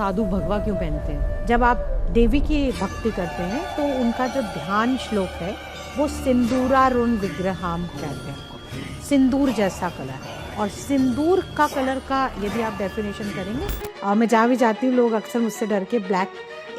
साधु भगवा क्यों पहनते हैं? जब आप देवी की भक्ति करते हैं तो उनका जो ध्यान श्लोक है वो सिंदूरारुण विग्रहाम कहते हैं, सिंदूर जैसा कलर। और सिंदूर का कलर का यदि आप डेफिनेशन करेंगे, और मैं जहाँ भी जाती हूँ लोग अक्सर मुझसे डर के ब्लैक,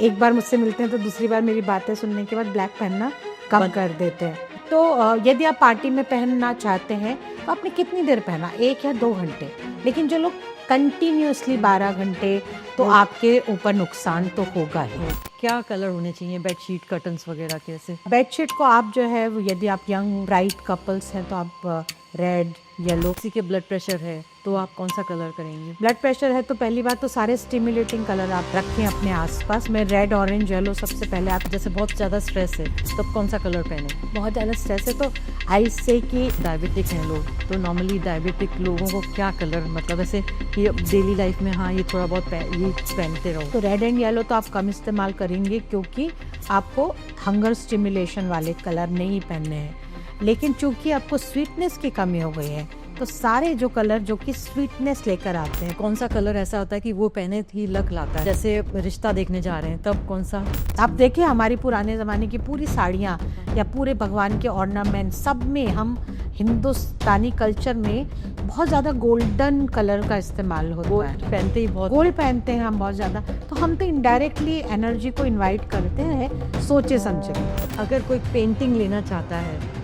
एक बार मुझसे मिलते हैं तो दूसरी बार मेरी बातें सुनने के बाद ब्लैक पहनना कम कर देते हैं। तो यदि आप पार्टी में पहनना चाहते हैं तो आपने कितनी देर पहना, 1 या 2 घंटे। लेकिन जो लोग कंटिन्यूसली 12 घंटे, तो आपके ऊपर नुकसान तो होगा ही। क्या कलर होने चाहिए बेडशीट कर्टन्स वगैरह कैसे? बेडशीट को आप जो है यदि आप यंग ब्राइट कपल्स हैं तो आप रेड, येलो। किसी के ब्लड प्रेशर है तो आप कौन सा कलर करेंगे? ब्लड प्रेशर है तो पहली बात तो सारे स्टिमुलेटिंग कलर आप रखें अपने आसपास में, रेड, ऑरेंज, येलो सबसे पहले। आप जैसे बहुत ज़्यादा स्ट्रेस है तब कौन सा कलर पहने? बहुत ज़्यादा स्ट्रेस है तो आई से कि डायबिटिक हैं लोग, तो नॉर्मली डायबिटिक लोगों को क्या कलर, मतलब ऐसे कि डेली लाइफ में हाँ ये थोड़ा बहुत ये पहनते रहो? तो रेड एंड येलो तो आप कम इस्तेमाल करेंगे क्योंकि आपको हंगर स्टिमुलेशन वाले कलर नहीं पहनने हैं। लेकिन चूंकि आपको स्वीटनेस की कमी हो गई है तो सारे जो कलर जो कि स्वीटनेस लेकर आते हैं। कौन सा कलर ऐसा होता है कि वो पहने ही लक लाता है? जैसे रिश्ता देखने जा रहे हैं तब कौन सा? आप देखिए हमारी पुराने ज़माने की पूरी साड़ियाँ या पूरे भगवान के ऑर्नामेंट सब में हम हिंदुस्तानी कल्चर में बहुत ज़्यादा गोल्डन कलर का इस्तेमाल होता है। पहनते ही बहुत गोल्ड पहनते हैं हम बहुत ज़्यादा, तो हम तो इनडायरेक्टली एनर्जी को इन्वाइट करते हैं सोचे समझे। अगर कोई पेंटिंग लेना चाहता है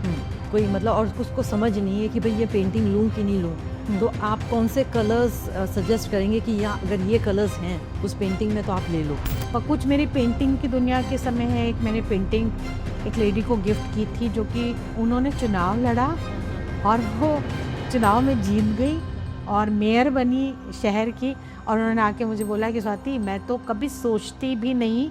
कोई, मतलब और उसको समझ नहीं है कि भाई ये पेंटिंग लूँ कि नहीं लूँ, तो आप कौन से कलर्स सजेस्ट करेंगे कि या अगर ये कलर्स हैं उस पेंटिंग में तो आप ले लो? और कुछ मेरी पेंटिंग की दुनिया के समय है, एक मैंने पेंटिंग एक लेडी को गिफ्ट की थी जो कि उन्होंने चुनाव लड़ा और वो चुनाव में जीत गई और मेयर बनी शहर की। और उन्होंने आके मुझे बोला कि स्वाति मैं तो कभी सोचती भी नहीं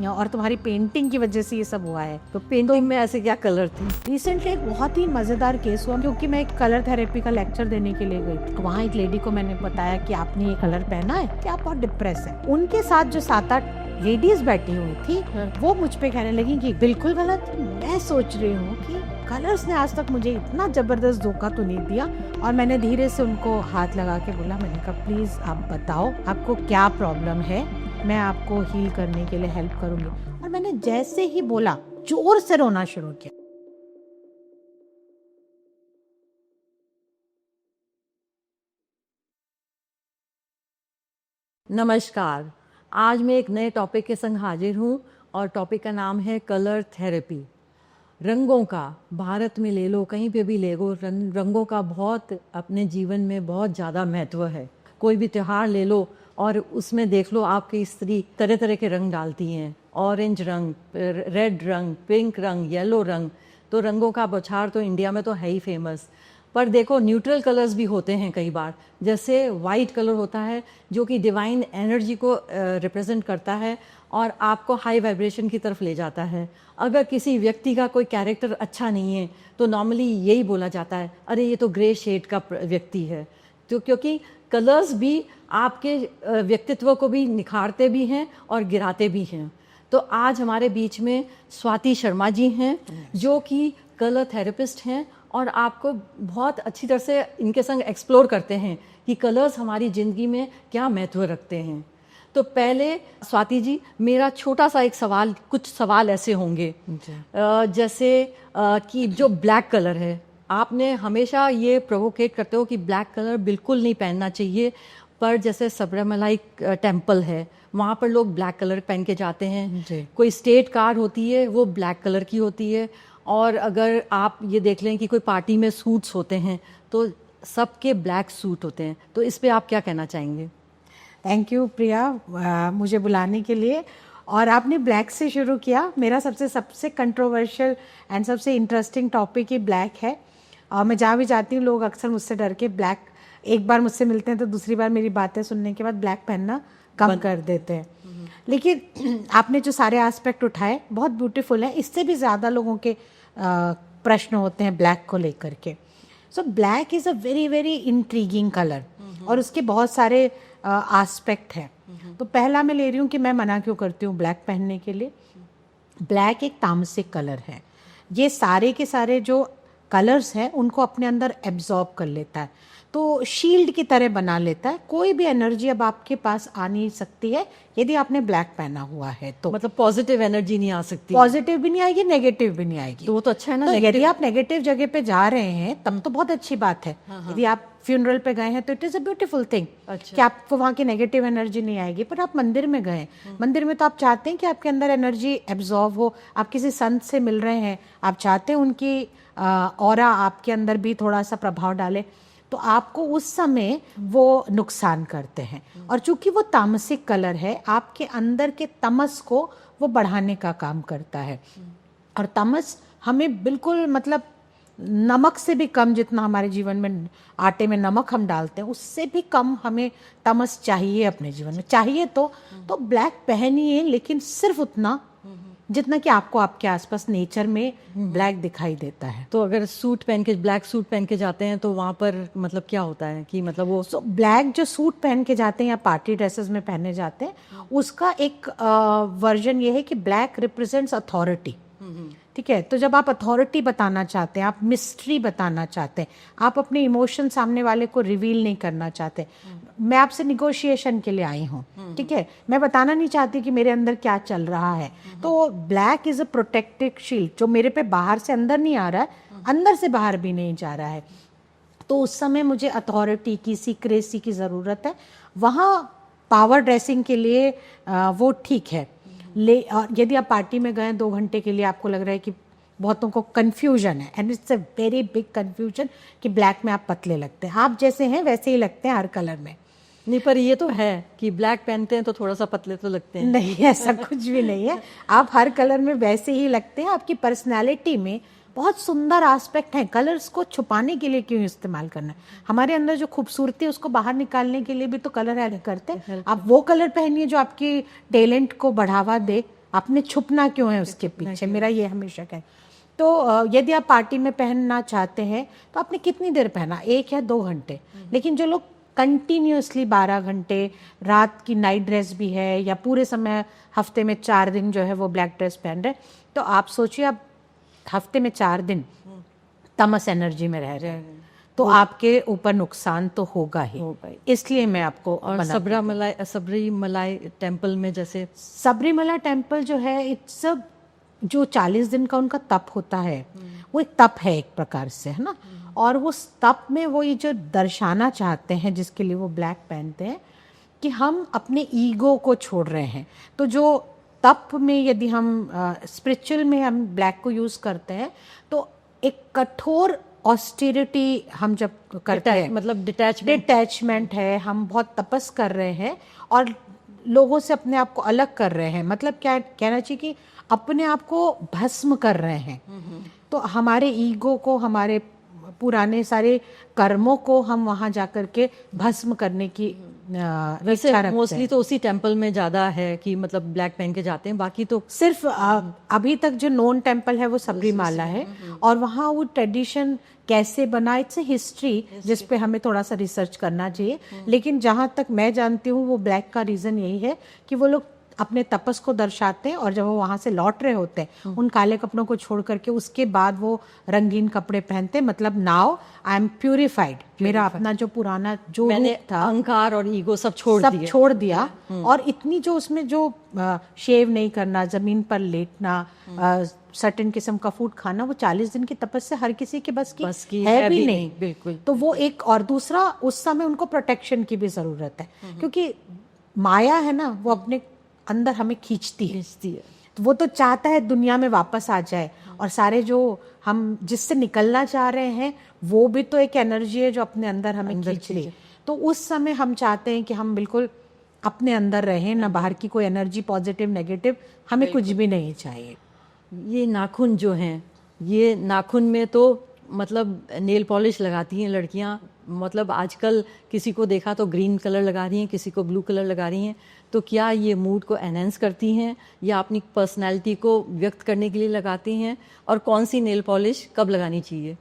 और तुम्हारी पेंटिंग की वजह से ये सब हुआ है। तो पेंटिंग में ऐसे क्या कलर थी? रिसेंटली एक बहुत ही मज़ेदार केस हुआ क्योंकि मैं एक कलर थेरेपी का लेक्चर देने के लिए गई थी। वहाँ एक लेडी को मैंने बताया कि आपने ये कलर पहना है कि आप बहुत डिप्रेस है। उनके साथ जो 7-8 लेडीज बैठी हुई थी वो मुझ पे कहने लगी कि बिल्कुल गलत, मैं सोच रही हूँ कि कलर्स ने आज तक मुझे इतना जबरदस्त धोखा तो नहीं दिया। और मैंने धीरे से उनको हाथ लगा के बोला, मैंने कहा प्लीज आप बताओ आपको क्या प्रॉब्लम है, मैं आपको हील करने के लिए हेल्प करूंगी। और मैंने जैसे ही बोला जोर से रोना शुरू किया। नमस्कार, आज मैं एक नए टॉपिक के संग हाजिर हूँ और टॉपिक का नाम है कलर थेरेपी। रंगों का भारत में ले लो, कहीं पे भी ले लो, रंगों का बहुत अपने जीवन में बहुत ज़्यादा महत्व है। कोई भी त्यौहार ले लो और उसमें देख लो आपकी स्त्री तरह तरह के रंग डालती हैं, ऑरेंज रंग, रेड रंग, पिंक रंग, येलो रंग। तो रंगों का बौछार तो इंडिया में तो है ही फेमस। पर देखो न्यूट्रल कलर्स भी होते हैं कई बार, जैसे वाइट कलर होता है जो कि डिवाइन एनर्जी को रिप्रेजेंट करता है और आपको हाई वाइब्रेशन की तरफ ले जाता है। अगर किसी व्यक्ति का कोई कैरेक्टर अच्छा नहीं है तो नॉर्मली यही बोला जाता है, अरे ये तो ग्रे शेड का व्यक्ति है। तो क्योंकि कलर्स भी आपके व्यक्तित्व को भी निखारते भी हैं और गिराते भी हैं। तो आज हमारे बीच में स्वाति शर्मा जी हैं जो कि कलर थेरेपिस्ट हैं और आपको बहुत अच्छी तरह से इनके संग एक्सप्लोर करते हैं कि कलर्स हमारी ज़िंदगी में क्या महत्व रखते हैं। तो पहले स्वाति जी, मेरा छोटा सा एक सवाल, कुछ सवाल ऐसे होंगे जैसे कि जो ब्लैक कलर है, आपने हमेशा ये प्रोवोकेट करते हो कि ब्लैक कलर बिल्कुल नहीं पहनना चाहिए, पर जैसे सबरीमलाई टेम्पल है वहाँ पर लोग ब्लैक कलर पहन के जाते हैं। कोई स्टेट कार होती है वो ब्लैक कलर की होती है। और अगर आप ये देख लें कि कोई पार्टी में सूट्स होते हैं तो सबके ब्लैक सूट होते हैं। तो इस पे आप क्या कहना चाहेंगे? थैंक यू प्रिया मुझे बुलाने के लिए। और आपने ब्लैक से शुरू किया। मेरा सबसे कंट्रोवर्शियल एंड सबसे इंटरेस्टिंग टॉपिक ही ब्लैक है। और मैं जहाँ भी जाती हूँ लोग अक्सर मुझसे डर के ब्लैक, एक बार मुझसे मिलते हैं तो दूसरी बार मेरी बातें सुनने के बाद ब्लैक पहनना कम कर देते हैं। लेकिन आपने जो सारे एस्पेक्ट उठाए बहुत ब्यूटीफुल है। इससे भी ज़्यादा लोगों के प्रश्न होते हैं ब्लैक को लेकर के। So black is a very very intriguing colour और उसके बहुत सारे एस्पेक्ट हैं। तो पहला मैं ले रही हूँ कि मैं मना क्यों करती हूँ ब्लैक पहनने के लिए। ब्लैक एक तामसिक कलर है। ये सारे के सारे जो कलर्स हैं उनको अपने अंदर एब्जॉर्ब कर लेता है। तो शील्ड की तरह बना लेता है। कोई भी एनर्जी अब आपके पास आ नहीं सकती है यदि आपने ब्लैक पहना हुआ है तो। मतलब पॉजिटिव एनर्जी नहीं आ सकती, पॉजिटिव भी नहीं आएगी, नेगेटिव भी नहीं आएगी। तो वो तो अच्छा है ना। तो यदि आप नेगेटिव जगह पे जा रहे हैं तब तो बहुत अच्छी बात है। यदि आप फ्यूनरल पे गए हैं तो it is a beautiful thing कि आपको वहाँ की नेगेटिव एनर्जी नहीं आएगी। पर आप मंदिर में गए, मंदिर में तो आप चाहते हैं कि आपके अंदर एनर्जी एब्जॉर्व हो। आप किसी संत से मिल रहे हैं, आप चाहते हैं उनकी ऑरा आपके अंदर भी थोड़ा सा प्रभाव डाले, तो आपको उस समय वो नुकसान करते हैं। और चूंकि वो तामसिक कलर है, आपके अंदर के तमस को वो बढ़ाने का काम करता है। और तमस हमें बिल्कुल मतलब नमक से भी कम, जितना हमारे जीवन में आटे में नमक हम डालते हैं उससे भी कम हमें तमस चाहिए अपने जीवन में। चाहिए तो ब्लैक पहनिए, लेकिन सिर्फ उतना जितना कि आपको आपके आसपास नेचर में ब्लैक दिखाई देता है। तो अगर सूट पहन के, ब्लैक सूट पहन के जाते हैं तो वहाँ पर मतलब क्या होता है कि मतलब वो ब्लैक जो सूट पहन के जाते हैं या पार्टी ड्रेसेस में पहने जाते हैं, उसका एक वर्जन ये है कि ब्लैक रिप्रेजेंट्स अथॉरिटी। ठीक है, तो जब आप अथॉरिटी बताना चाहते हैं, आप मिस्ट्री बताना चाहते हैं, आप अपने इमोशन सामने वाले को रिवील नहीं करना चाहते, मैं आपसे निगोशिएशन के लिए आई हूँ, ठीक है, मैं बताना नहीं चाहती कि मेरे अंदर क्या चल रहा है, तो black is a protective shield जो मेरे पे बाहर से अंदर नहीं आ रहा है, अंदर से बाहर भी नहीं जा रहा है। तो उस समय मुझे अथॉरिटी की, सीक्रेसी की ज़रूरत है। वहाँ पावर ड्रेसिंग के लिए वो ठीक है। यदि आप पार्टी में गए 2 घंटे के लिए, आपको लग रहा है कि बहुतों को कन्फ्यूजन है, and it's a very big confusion कि ब्लैक में आप पतले लगते हैं, आप जैसे हैं वैसे ही लगते हैं हर कलर में। नहीं, पर ये तो है कि ब्लैक पहनते हैं तो थोड़ा सा पतले तो लगते हैं। नहीं, ऐसा कुछ भी नहीं है, आप हर कलर में वैसे ही लगते हैं। आपकी पर्सनैलिटी में बहुत सुंदर एस्पेक्ट है। कलर्स को छुपाने के लिए क्यों इस्तेमाल करना है? हमारे अंदर जो खूबसूरती है उसको बाहर निकालने के लिए भी तो कलर ऐड करते हैं। आप वो कलर पहनिए जो आपकी टैलेंट को बढ़ावा दे, आपने छुपना क्यों है उसके पीछे? मेरा ये हमेशा कहना। तो यदि आप पार्टी में पहनना चाहते हैं तो आपने कितनी देर पहना, 1 या 2 घंटे। लेकिन जो लोग कंटिन्यूसली 12 घंटे, रात की नाइट ड्रेस भी है, या पूरे समय हफ्ते में 4 दिन जो है वो ब्लैक ड्रेस पहन रहे, तो आप सोचिए आप हफ्ते में 4 दिन तमस एनर्जी में रह रहे हैं, तो आपके ऊपर नुकसान तो होगा ही। इसलिए मैं आपको और सबरीमलाई टेम्पल में, जैसे सबरीमला टेम्पल जो है, इट्स जो 40 दिन का उनका तप होता है, वो एक तप है एक प्रकार से, है ना। और वो तप में वो ये जो दर्शाना चाहते हैं, जिसके लिए वो ब्लैक पहनते हैं, कि हम अपने ईगो को छोड़ रहे हैं। तो जो तप में यदि हम स्पिरिचुअल में हम ब्लैक को यूज करते हैं, तो एक कठोर ऑस्टेरिटी हम जब करते हैं, मतलब डिटैचमेंट है, हम बहुत तपस कर रहे हैं और लोगों से अपने आप को अलग कर रहे हैं। मतलब क्या कहना चाहिए कि अपने आप को भस्म कर रहे हैं। तो हमारे ईगो को, हमारे पुराने सारे कर्मों को हम वहां जाकर के भस्म करने की वैसे मोस्टली तो उसी टेम्पल में ज्यादा है कि मतलब ब्लैक पहन के जाते हैं। बाकी तो सिर्फ अभी तक जो नोन टेम्पल है वो सबरीमाला है, और वहाँ वो ट्रेडिशन कैसे बना, इट्स हिस्ट्री जिस पे हमें थोड़ा सा रिसर्च करना चाहिए। लेकिन जहाँ तक मैं जानती हूँ, वो ब्लैक का रीज़न यही है कि वो लोग अपने तपस को दर्शाते हैं, और जब वो वहाँ से लौट रहे होते हैं उन काले कपड़ों को छोड़ करके, उसके बाद वो रंगीन कपड़े पहनते हैं। मतलब नाउ आई एम प्यूरिफाइड, मेरा अपना जो पुराना जो मैंने था, अहंकार और ईगो सब छोड़ दिया। और इतनी जो उसमें जो शेव नहीं करना, जमीन पर लेटना, सर्टेन किस्म का फूड खाना, वो 40 दिन की तपस्या हर किसी के बस की है भी नहीं। बिल्कुल। तो वो एक, और दूसरा उस समय उनको प्रोटेक्शन की भी जरूरत है, क्योंकि माया है ना, वो अपने अंदर हमें खींचती है। तो वो तो चाहता है दुनिया में वापस आ जाए, और सारे जो हम जिससे निकलना चाह रहे हैं वो भी तो एक एनर्जी है जो अपने अंदर हमें खींच रही है। तो उस समय हम चाहते हैं कि हम बिल्कुल अपने अंदर रहें, ना बाहर की कोई एनर्जी, पॉजिटिव नेगेटिव, हमें कुछ भी नहीं चाहिए। ये नाखून जो हैं, ये नाखून में तो मतलब नेल पॉलिश लगाती हैं लड़कियां। मतलब आजकल किसी को देखा तो ग्रीन कलर लगा रही हैं, किसी को ब्लू कलर लगा रही हैं। तो क्या ये मूड को एनहेंस करती हैं या अपनी पर्सनैलिटी को व्यक्त करने के लिए लगाती हैं? और कौन सी नेल पॉलिश कब लगानी चाहिए?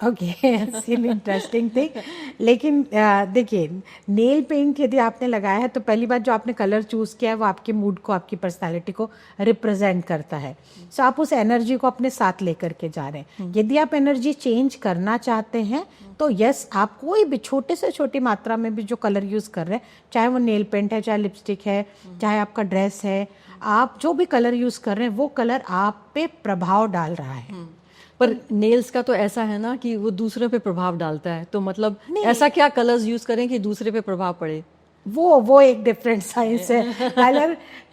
Okay, seen interesting thing. लेकिन देखिए, नेल पेंट यदि आपने लगाया है तो पहली बात जो आपने कलर चूज किया है वो आपके मूड को, आपकी पर्सनालिटी को रिप्रेजेंट करता है। सो आप उस एनर्जी को अपने साथ लेकर के जा रहे हैं। यदि आप एनर्जी चेंज करना चाहते हैं तो यस, आप कोई भी छोटे से छोटी मात्रा में भी जो कलर यूज कर रहे हैं, चाहे वो नेल पेंट है, चाहे लिपस्टिक है, चाहे आपका ड्रेस है, आप जो भी कलर यूज कर रहे हैं वो कलर आप पे प्रभाव डाल रहा है। पर नेल्स का तो ऐसा है ना कि वो दूसरे पे प्रभाव डालता है, तो मतलब ऐसा क्या कलर्स यूज करें कि दूसरे पे प्रभाव पड़े? वो एक डिफरेंट साइंस है।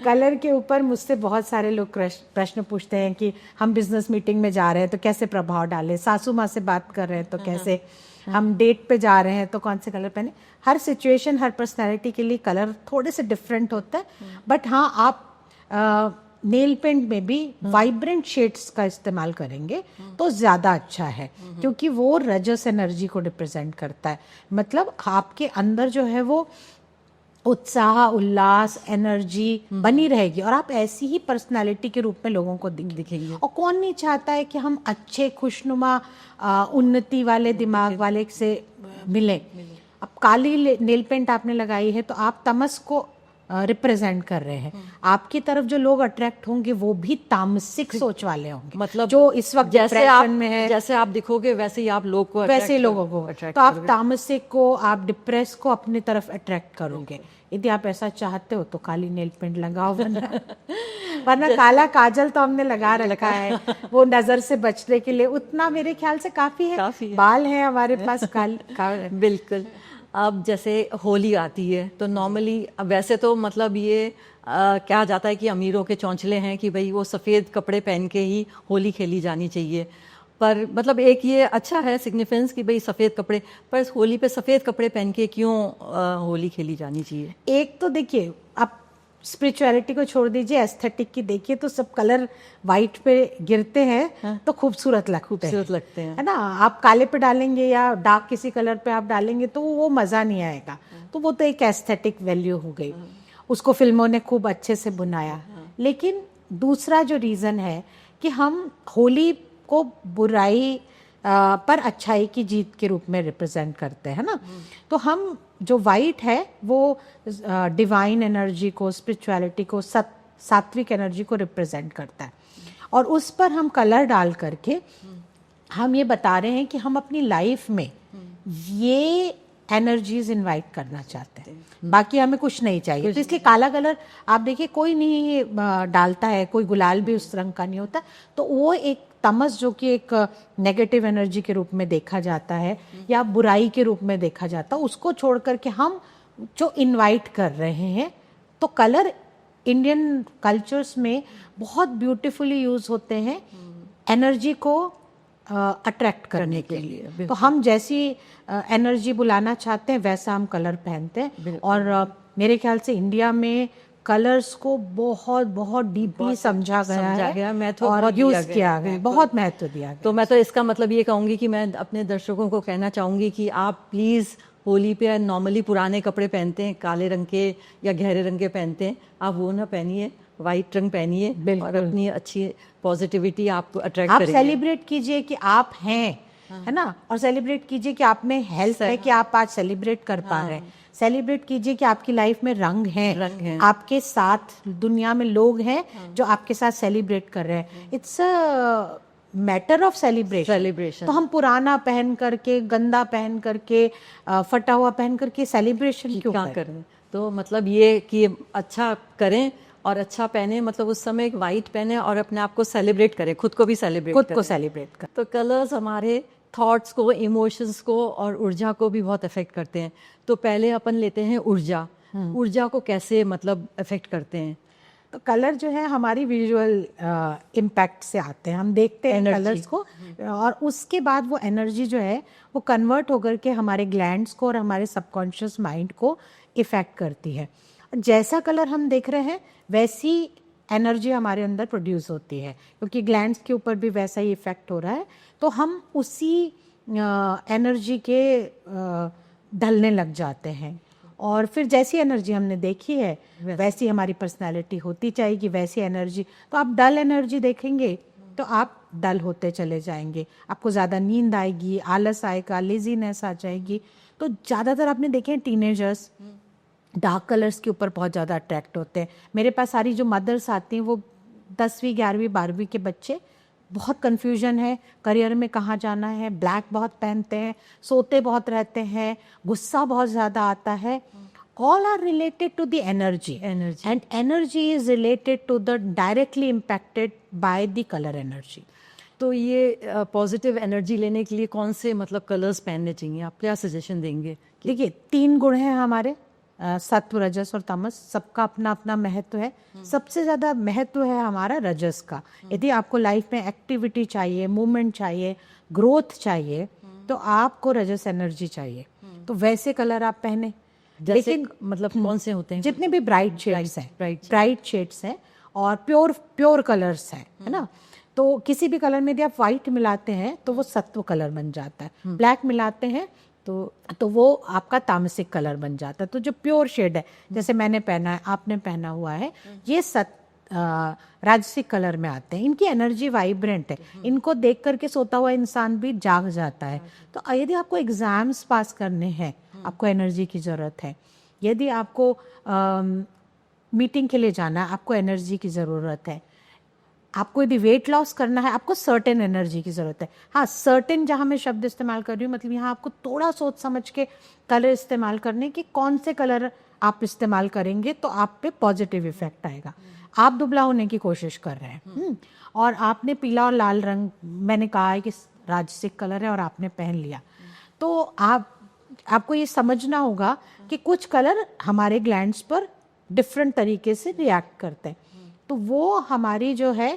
कलर के ऊपर मुझसे बहुत सारे लोग प्रश्न पूछते हैं कि हम बिजनेस मीटिंग में जा रहे हैं तो कैसे प्रभाव डालें, सासू माँ से बात कर रहे हैं तो कैसे, हम डेट पे जा रहे हैं तो कौन से कलर पहने। हर सिचुएशन, हर पर्सनैलिटी के लिए कलर थोड़े से डिफरेंट होता है। बट हाँ, आप नेल पेंट में भी वाइब्रेंट शेड्स का इस्तेमाल करेंगे तो ज्यादा अच्छा है, क्योंकि वो रजस एनर्जी को रिप्रेजेंट करता है। मतलब आपके अंदर जो है वो उत्साह, उल्लास, एनर्जी बनी रहेगी और आप ऐसी ही पर्सनालिटी के रूप में लोगों को दिखेंगे। और कौन नहीं चाहता है कि हम अच्छे, खुशनुमा, उन्नति वाले दिमाग वाले से मिलें। अब काली नेल पेंट आपने लगाई है तो आप तमस को रिप्रेजेंट कर रहे हैं। आपकी तरफ जो लोग अट्रैक्ट होंगे वो भी तामसिक सोच वाले होंगे, मतलब जो इस वक्त जैसे आप में है, जैसे आप दिखोगे वैसे ही आप लोग को वैसे ही लोगों को attract तो आप करोगे। तामसिक को, आप डिप्रेस को अपनी तरफ अट्रैक्ट करोगे। यदि आप ऐसा चाहते हो तो काली नेल पेंट लगाओ, वरना काला काजल तो हमने लगा रखा है वो नजर से बचने के लिए, उतना मेरे ख्याल से काफी है। बाल हैं हमारे पास बिल्कुल। अब जैसे होली आती है तो नॉर्मली, वैसे तो मतलब ये कहा जाता है कि अमीरों के चौंचले हैं कि भाई वो सफ़ेद कपड़े पहन के ही होली खेली जानी चाहिए। पर मतलब एक ये अच्छा है सिग्निफिकेंस कि भाई सफ़ेद कपड़े, पर होली पे सफ़ेद कपड़े पहन के क्यों होली खेली जानी चाहिए? एक तो देखिए, आप स्पिरिचुअलिटी को छोड़ दीजिए, एस्थेटिक की देखिए तो सब कलर वाइट पे गिरते हैं तो खूबसूरत लगते हैं, है ना। आप काले पे डालेंगे या डार्क किसी कलर पे आप डालेंगे तो वो मज़ा नहीं आएगा। तो वो तो एक एस्थेटिक वैल्यू हो गई, उसको फिल्मों ने खूब अच्छे से बुनाया। लेकिन दूसरा जो रीज़न है कि हम होली को बुराई पर अच्छाई की जीत के रूप में रिप्रेजेंट करते हैं ना। तो हम जो वाइट है वो डिवाइन एनर्जी को, स्पिरिचुअलिटी को, सात्विक एनर्जी को रिप्रेजेंट करता है। और उस पर हम कलर डाल करके हम ये बता रहे हैं कि हम अपनी लाइफ में ये एनर्जीज इनवाइट करना चाहते हैं, बाकी हमें कुछ नहीं चाहिए। तो इसलिए काला कलर आप देखिए कोई नहीं डालता है, कोई गुलाल भी उस रंग का नहीं होता। तो वो एक तमस, जो कि एक नेगेटिव एनर्जी के रूप में देखा जाता है या बुराई के रूप में देखा जाता है, उसको छोड़ करके हम जो इनवाइट कर रहे हैं। तो कलर इंडियन कल्चर्स में बहुत ब्यूटीफुली यूज होते हैं एनर्जी को अट्रैक्ट करने के लिए। तो हम जैसी एनर्जी बुलाना चाहते हैं वैसा हम कलर पहनते हैं। और मेरे ख्याल से इंडिया में कलर्स को बहुत बहुत डीपली समझा गया है और यूज किया गया, बहुत महत्व दिया गया। तो मैं तो इसका मतलब ये कहूँगी कि मैं अपने दर्शकों को कहना चाहूँगी कि आप प्लीज़ होली पे नॉर्मली पुराने कपड़े पहनते हैं, काले रंग के या गहरे रंग के पहनते हैं, आप वो ना पहनिए, वाइट रंग पहनिए और अपनी अच्छी पॉजिटिविटी आप अट्रैक्ट करेंगे। आप सेलिब्रेट कीजिए कि आप हैं, है ना, और सेलिब्रेट कीजिए कि आप में हेल्थ है कि आप आज सेलिब्रेट कर पा रहे हैं। सेलिब्रेट कीजिए कि आपकी लाइफ में रंग हैं, आपके साथ दुनिया में लोग हैं जो आपके साथ सेलिब्रेट कर रहे हैं। It's a matter of celebration. तो हम पुराना पहन करके, गंदा पहन करके, फटा हुआ पहन करके सेलिब्रेशन क्यों करें? तो मतलब ये कि अच्छा करें और अच्छा पहने, मतलब उस समय एक वाइट पहने और अपने आप को सेलिब्रेट करें, खुद को भी सेलिब्रेट करें। तो कलर्स हमारे थॉट्स को, इमोशंस को और ऊर्जा को भी बहुत अफेक्ट करते हैं। तो पहले अपन लेते हैं ऊर्जा को कैसे मतलब अफेक्ट करते हैं? तो कलर जो है हमारी विजुअल इम्पैक्ट से आते हैं, हम देखते हैं कलर्स को और उसके बाद वो एनर्जी जो है वो कन्वर्ट होकर के हमारे ग्लैंड्स को और हमारे सबकॉन्शियस माइंड को इफेक्ट करती है। जैसा कलर हम देख रहे हैं वैसी एनर्जी हमारे अंदर प्रोड्यूस होती है, क्योंकि ग्लैंड्स के ऊपर भी वैसा ही इफेक्ट हो रहा है। तो हम उसी एनर्जी के ढलने लग जाते हैं और फिर जैसी एनर्जी हमने देखी है वैसी हमारी पर्सनालिटी होती जाएगी, वैसी एनर्जी। तो आप डल एनर्जी देखेंगे तो आप डल होते चले जाएंगे, आपको ज़्यादा नींद आएगी, आलस आएगा, लेजीनेस आ जाएगी। तो ज़्यादातर आपने देखे हैं टीनेजर्स डार्क कलर्स के ऊपर बहुत ज़्यादा अट्रैक्ट होते हैं। मेरे पास सारी जो मदर्स आती हैं वो 10वीं 11वीं 12वीं के बच्चे, बहुत कन्फ्यूजन है करियर में कहाँ जाना है, ब्लैक बहुत पहनते हैं, सोते बहुत रहते हैं, गुस्सा बहुत ज़्यादा आता है। All are related to the energy. And energy is related to the directly impacted by the color energy. तो ये पॉजिटिव एनर्जी लेने के लिए कौन से मतलब कलर्स पहनने चाहिए, आप क्या सजेशन देंगे? देखिए 3 गुण हैं हमारे, सत्व, रजस और तमस। सबका अपना अपना महत्व है। सबसे ज़्यादा महत्व है हमारा रजस का। यदि आपको लाइफ में एक्टिविटी चाहिए, मूवमेंट चाहिए, ग्रोथ चाहिए, तो आपको रजस एनर्जी चाहिए। तो वैसे कलर आप पहने। लेकिन मतलब कौन से होते हैं? जितने भी ब्राइट शेड्स हैं, ब्राइट शेड्स हैं और प्योर कलर्स हैं, है ना। तो किसी भी कलर में यदि आप व्हाइट मिलाते हैं तो वो सत्व कलर बन जाता है, ब्लैक मिलाते हैं तो वो आपका तामसिक कलर बन जाता है। तो जो प्योर शेड है, जैसे मैंने पहना है, आपने पहना हुआ है, ये राजसिक कलर में आते हैं। इनकी एनर्जी वाइब्रेंट है, इनको देख करके सोता हुआ इंसान भी जाग जाता है। तो यदि आपको एग्जाम्स पास करने हैं, आपको एनर्जी की ज़रूरत है। यदि आपको मीटिंग के लिए जाना है, आपको एनर्जी की ज़रूरत है। आपको यदि वेट लॉस करना है, आपको सर्टेन एनर्जी की ज़रूरत है। हाँ, सर्टेन जहाँ मैं शब्द इस्तेमाल कर रही हूँ, मतलब यहाँ आपको थोड़ा सोच समझ के कलर इस्तेमाल करने कि कौन से कलर आप इस्तेमाल करेंगे तो आप पे पॉजिटिव इफेक्ट आएगा। आप दुबला होने की कोशिश कर रहे हैं और आपने पीला और लाल रंग, मैंने कहा है कि राजसिक कलर है, और आपने पहन लिया, तो आपको ये समझना होगा कि कुछ कलर हमारे ग्लैंड्स पर डिफरेंट तरीके से रिएक्ट करते हैं। तो वो हमारी जो है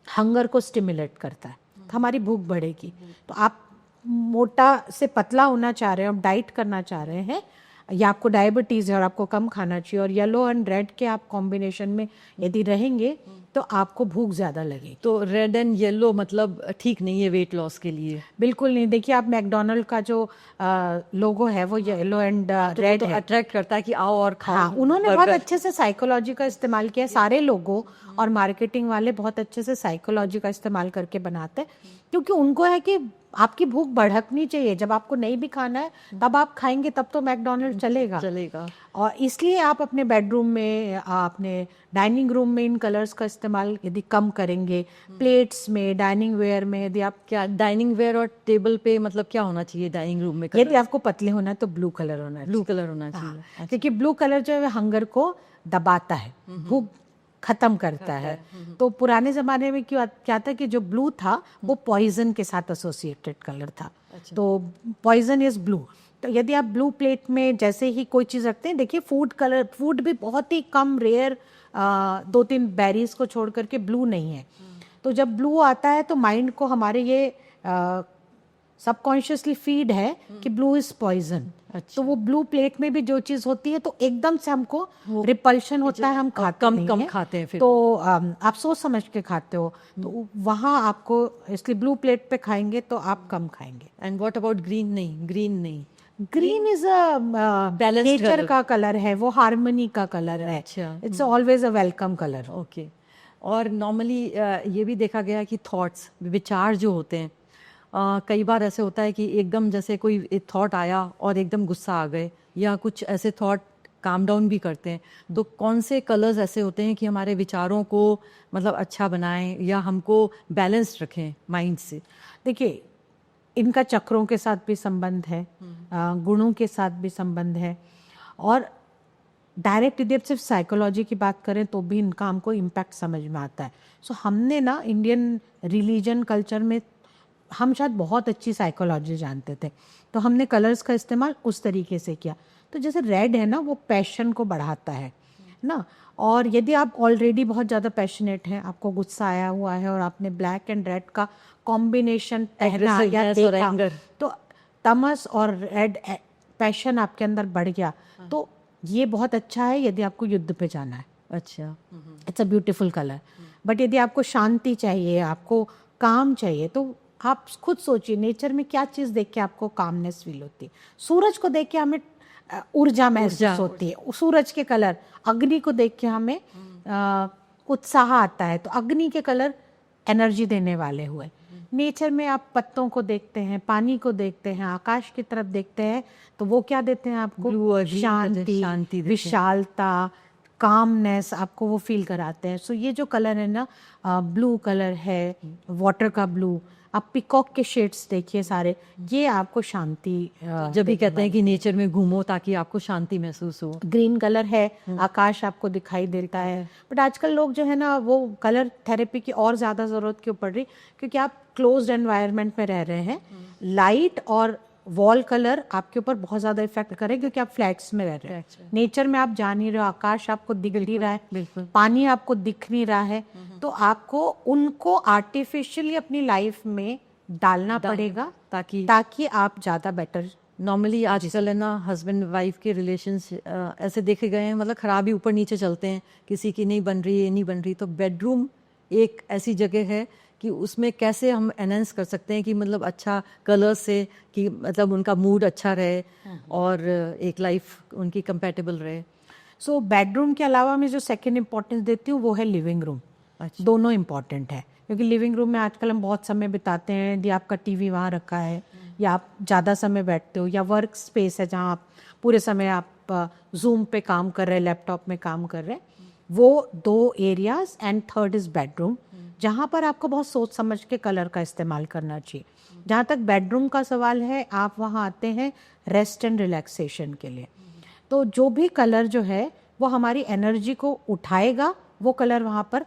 हंगर को स्टिमुलेट करता है, तो हमारी भूख बढ़ेगी। तो आप मोटा से पतला होना चाह रहे हैं, आप डाइट करना चाह रहे हैं, या आपको डायबिटीज़ है और आपको कम खाना चाहिए, और येलो एंड रेड के आप कॉम्बिनेशन में यदि रहेंगे तो आपको भूख ज़्यादा लगेगी। तो रेड एंड येलो मतलब ठीक नहीं है वेट लॉस के लिए? बिल्कुल नहीं। देखिए, आप मैकडोनल्ड का जो लोगो है वो येलो एंड रेड है, अट्रैक्ट करता है कि आओ और खाओ। हाँ, उन्होंने बहुत अच्छे से साइकोलॉजी का इस्तेमाल किया। सारे लोगों और मार्केटिंग वाले बहुत अच्छे से साइकोलॉजी का इस्तेमाल करके बनाते हैं, क्योंकि उनको है कि आपकी भूख भड़कनी चाहिए। जब आपको नहीं भी खाना है तब आप खाएंगे, तब तो मैकडोनल्ड चलेगा। और इसलिए आप अपने बेडरूम में, अपने डाइनिंग रूम में इन कलर्स का इस्तेमाल यदि कम करेंगे, प्लेट्स में, डाइनिंग वेयर में, यदि आप क्या डाइनिंग वेयर और टेबल पे मतलब क्या होना चाहिए डाइनिंग रूम में? यदि आपको पतले होना है तो ब्लू कलर होना चाहिए। ब्लू कलर होना चाहिए। हाँ, क्योंकि ब्लू कलर जो है हंगर को दबाता है, भूख खत्म करता है। तो पुराने जमाने में क्या था कि जो ब्लू था वो पॉइजन के साथ एसोसिएटेड कलर था। तो पॉइजन इज ब्लू। तो यदि आप ब्लू प्लेट में जैसे ही कोई चीज़ रखते हैं, देखिए फूड भी बहुत ही कम, रेयर 2-3 बेरीज को छोड़ करके ब्लू नहीं है। तो जब ब्लू आता है तो माइंड को हमारे ये सबकॉन्शियसली फीड है कि ब्लू इज पॉइजन। तो वो ब्लू प्लेट में भी जो चीज होती है तो एकदम से हमको रिपल्शन होता है, हम कम खाते हैं। फिर तो आप सोच समझ के खाते हो, तो वहाँ आपको इसलिए ब्लू प्लेट पे खाएंगे तो आप कम खाएंगे। And what about green? Green is a nature का कलर है, वो हार्मनी का कलर है। It's always a welcome colour. Okay. और नॉर्मली ये भी देखा गया कि थॉट्स, विचार जो होते हैं, कई बार ऐसे होता है कि एकदम जैसे कोई थॉट आया और एकदम गुस्सा आ गए, या कुछ ऐसे थॉट काम डाउन भी करते हैं। तो कौन से कलर्स ऐसे होते हैं कि हमारे विचारों को मतलब अच्छा बनाएं या हमको बैलेंस्ड रखें माइंड से? देखिए, इनका चक्रों के साथ भी संबंध है, गुणों के साथ भी संबंध है, और डायरेक्ट यदि आप सिर्फ साइकोलॉजी की बात करें तो भी इनका हमको इम्पैक्ट समझ में आता है। सो हमने ना इंडियन रिलीजन कल्चर में हम शायद बहुत अच्छी साइकोलॉजी जानते थे, तो हमने कलर्स का इस्तेमाल उस तरीके से किया। तो जैसे रेड है ना, वो पैशन को बढ़ाता है ना, और यदि आप ऑलरेडी बहुत ज़्यादा पैशनेट हैं, आपको गुस्सा आया हुआ है और आपने ब्लैक एंड रेड का कॉम्बिनेशन पहना या देखा, तो तमस और रेड पैशन आपके अंदर बढ़ गया, तो ये बहुत अच्छा है यदि आपको युद्ध पे जाना है। अच्छा, it's a beautiful colour. But यदि आपको शांति चाहिए, आपको काम चाहिए, तो आप खुद सोचिए नेचर में क्या चीज़ देख के आपको कामनेस फील होती है। सूरज को देख के हमें ऊर्जा महसूस होती है, सूरज के कलर। अग्नि को देख के हमें उत्साह आता है, तो अग्नि के कलर एनर्जी देने वाले हुए। नेचर में आप पत्तों को देखते हैं, पानी को देखते हैं, आकाश की तरफ देखते हैं, तो वो क्या देते हैं आपको? Blue और green शांति, शांति देते हैं। विशालता, कामनेस आपको वो फील कराते हैं। सो ये जो कलर है ना, ब्लू कलर है, वाटर का ब्लू, आप पिकॉक के शेड्स देखिए सारे, ये आपको शांति जब भी कहते हैं कि नेचर में घूमो ताकि आपको शांति महसूस हो। ग्रीन कलर है, आकाश आपको दिखाई देता है। बट आजकल लोग जो है ना, वो कलर थेरेपी की और ज़्यादा ज़रूरत क्यों पड़ रही? क्योंकि आप क्लोज्ड एनवायरनमेंट में रह रहे हैं, लाइट और वॉल कलर आपके ऊपर बहुत ज़्यादा इफेक्ट करे, क्योंकि आप फ्लैट्स में रह रहे हैं। नेचर में आप जा नहीं रहे हो, आकाश आपको दिख नहीं रहा है, बिल्कुल। पानी आपको दिख नहीं रहा है, तो आपको उनको आर्टिफिशियली अपनी लाइफ में डालना पड़ेगा ताकि आप ज़्यादा बेटर। नॉर्मली आजकल है ना, हस्बैंड वाइफ के रिलेशंस ऐसे देखे गए हैं, मतलब खराब ही ऊपर नीचे चलते हैं, किसी की नहीं बन रही, ये नहीं बन रही। तो बेडरूम एक ऐसी जगह है कि उसमें कैसे हम एनहेंस कर सकते हैं कि मतलब अच्छा कलर से, कि मतलब उनका मूड अच्छा रहे और एक लाइफ उनकी कंपैटिबल रहे। सो बेडरूम के अलावा मैं जो सेकंड इम्पोर्टेंस देती हूँ वो है लिविंग रूम। अच्छा। दोनों इम्पॉर्टेंट है, क्योंकि लिविंग रूम में आजकल हम बहुत समय बिताते हैं, यदि आपका टीवी वहाँ रखा है, या आप ज़्यादा समय बैठते हो, या वर्क स्पेस है जहाँ आप पूरे समय आप जूम पे काम कर रहे हैं, लैपटॉप में काम कर रहे हैं, वो दो areas. And third is bedroom, जहाँ पर आपको बहुत सोच समझ के कलर का इस्तेमाल करना चाहिए। जहाँ तक बेडरूम का सवाल है, आप वहाँ आते हैं रेस्ट एंड रिलैक्सेशन के लिए, तो जो भी कलर जो है वो हमारी एनर्जी को उठाएगा, वो कलर वहाँ पर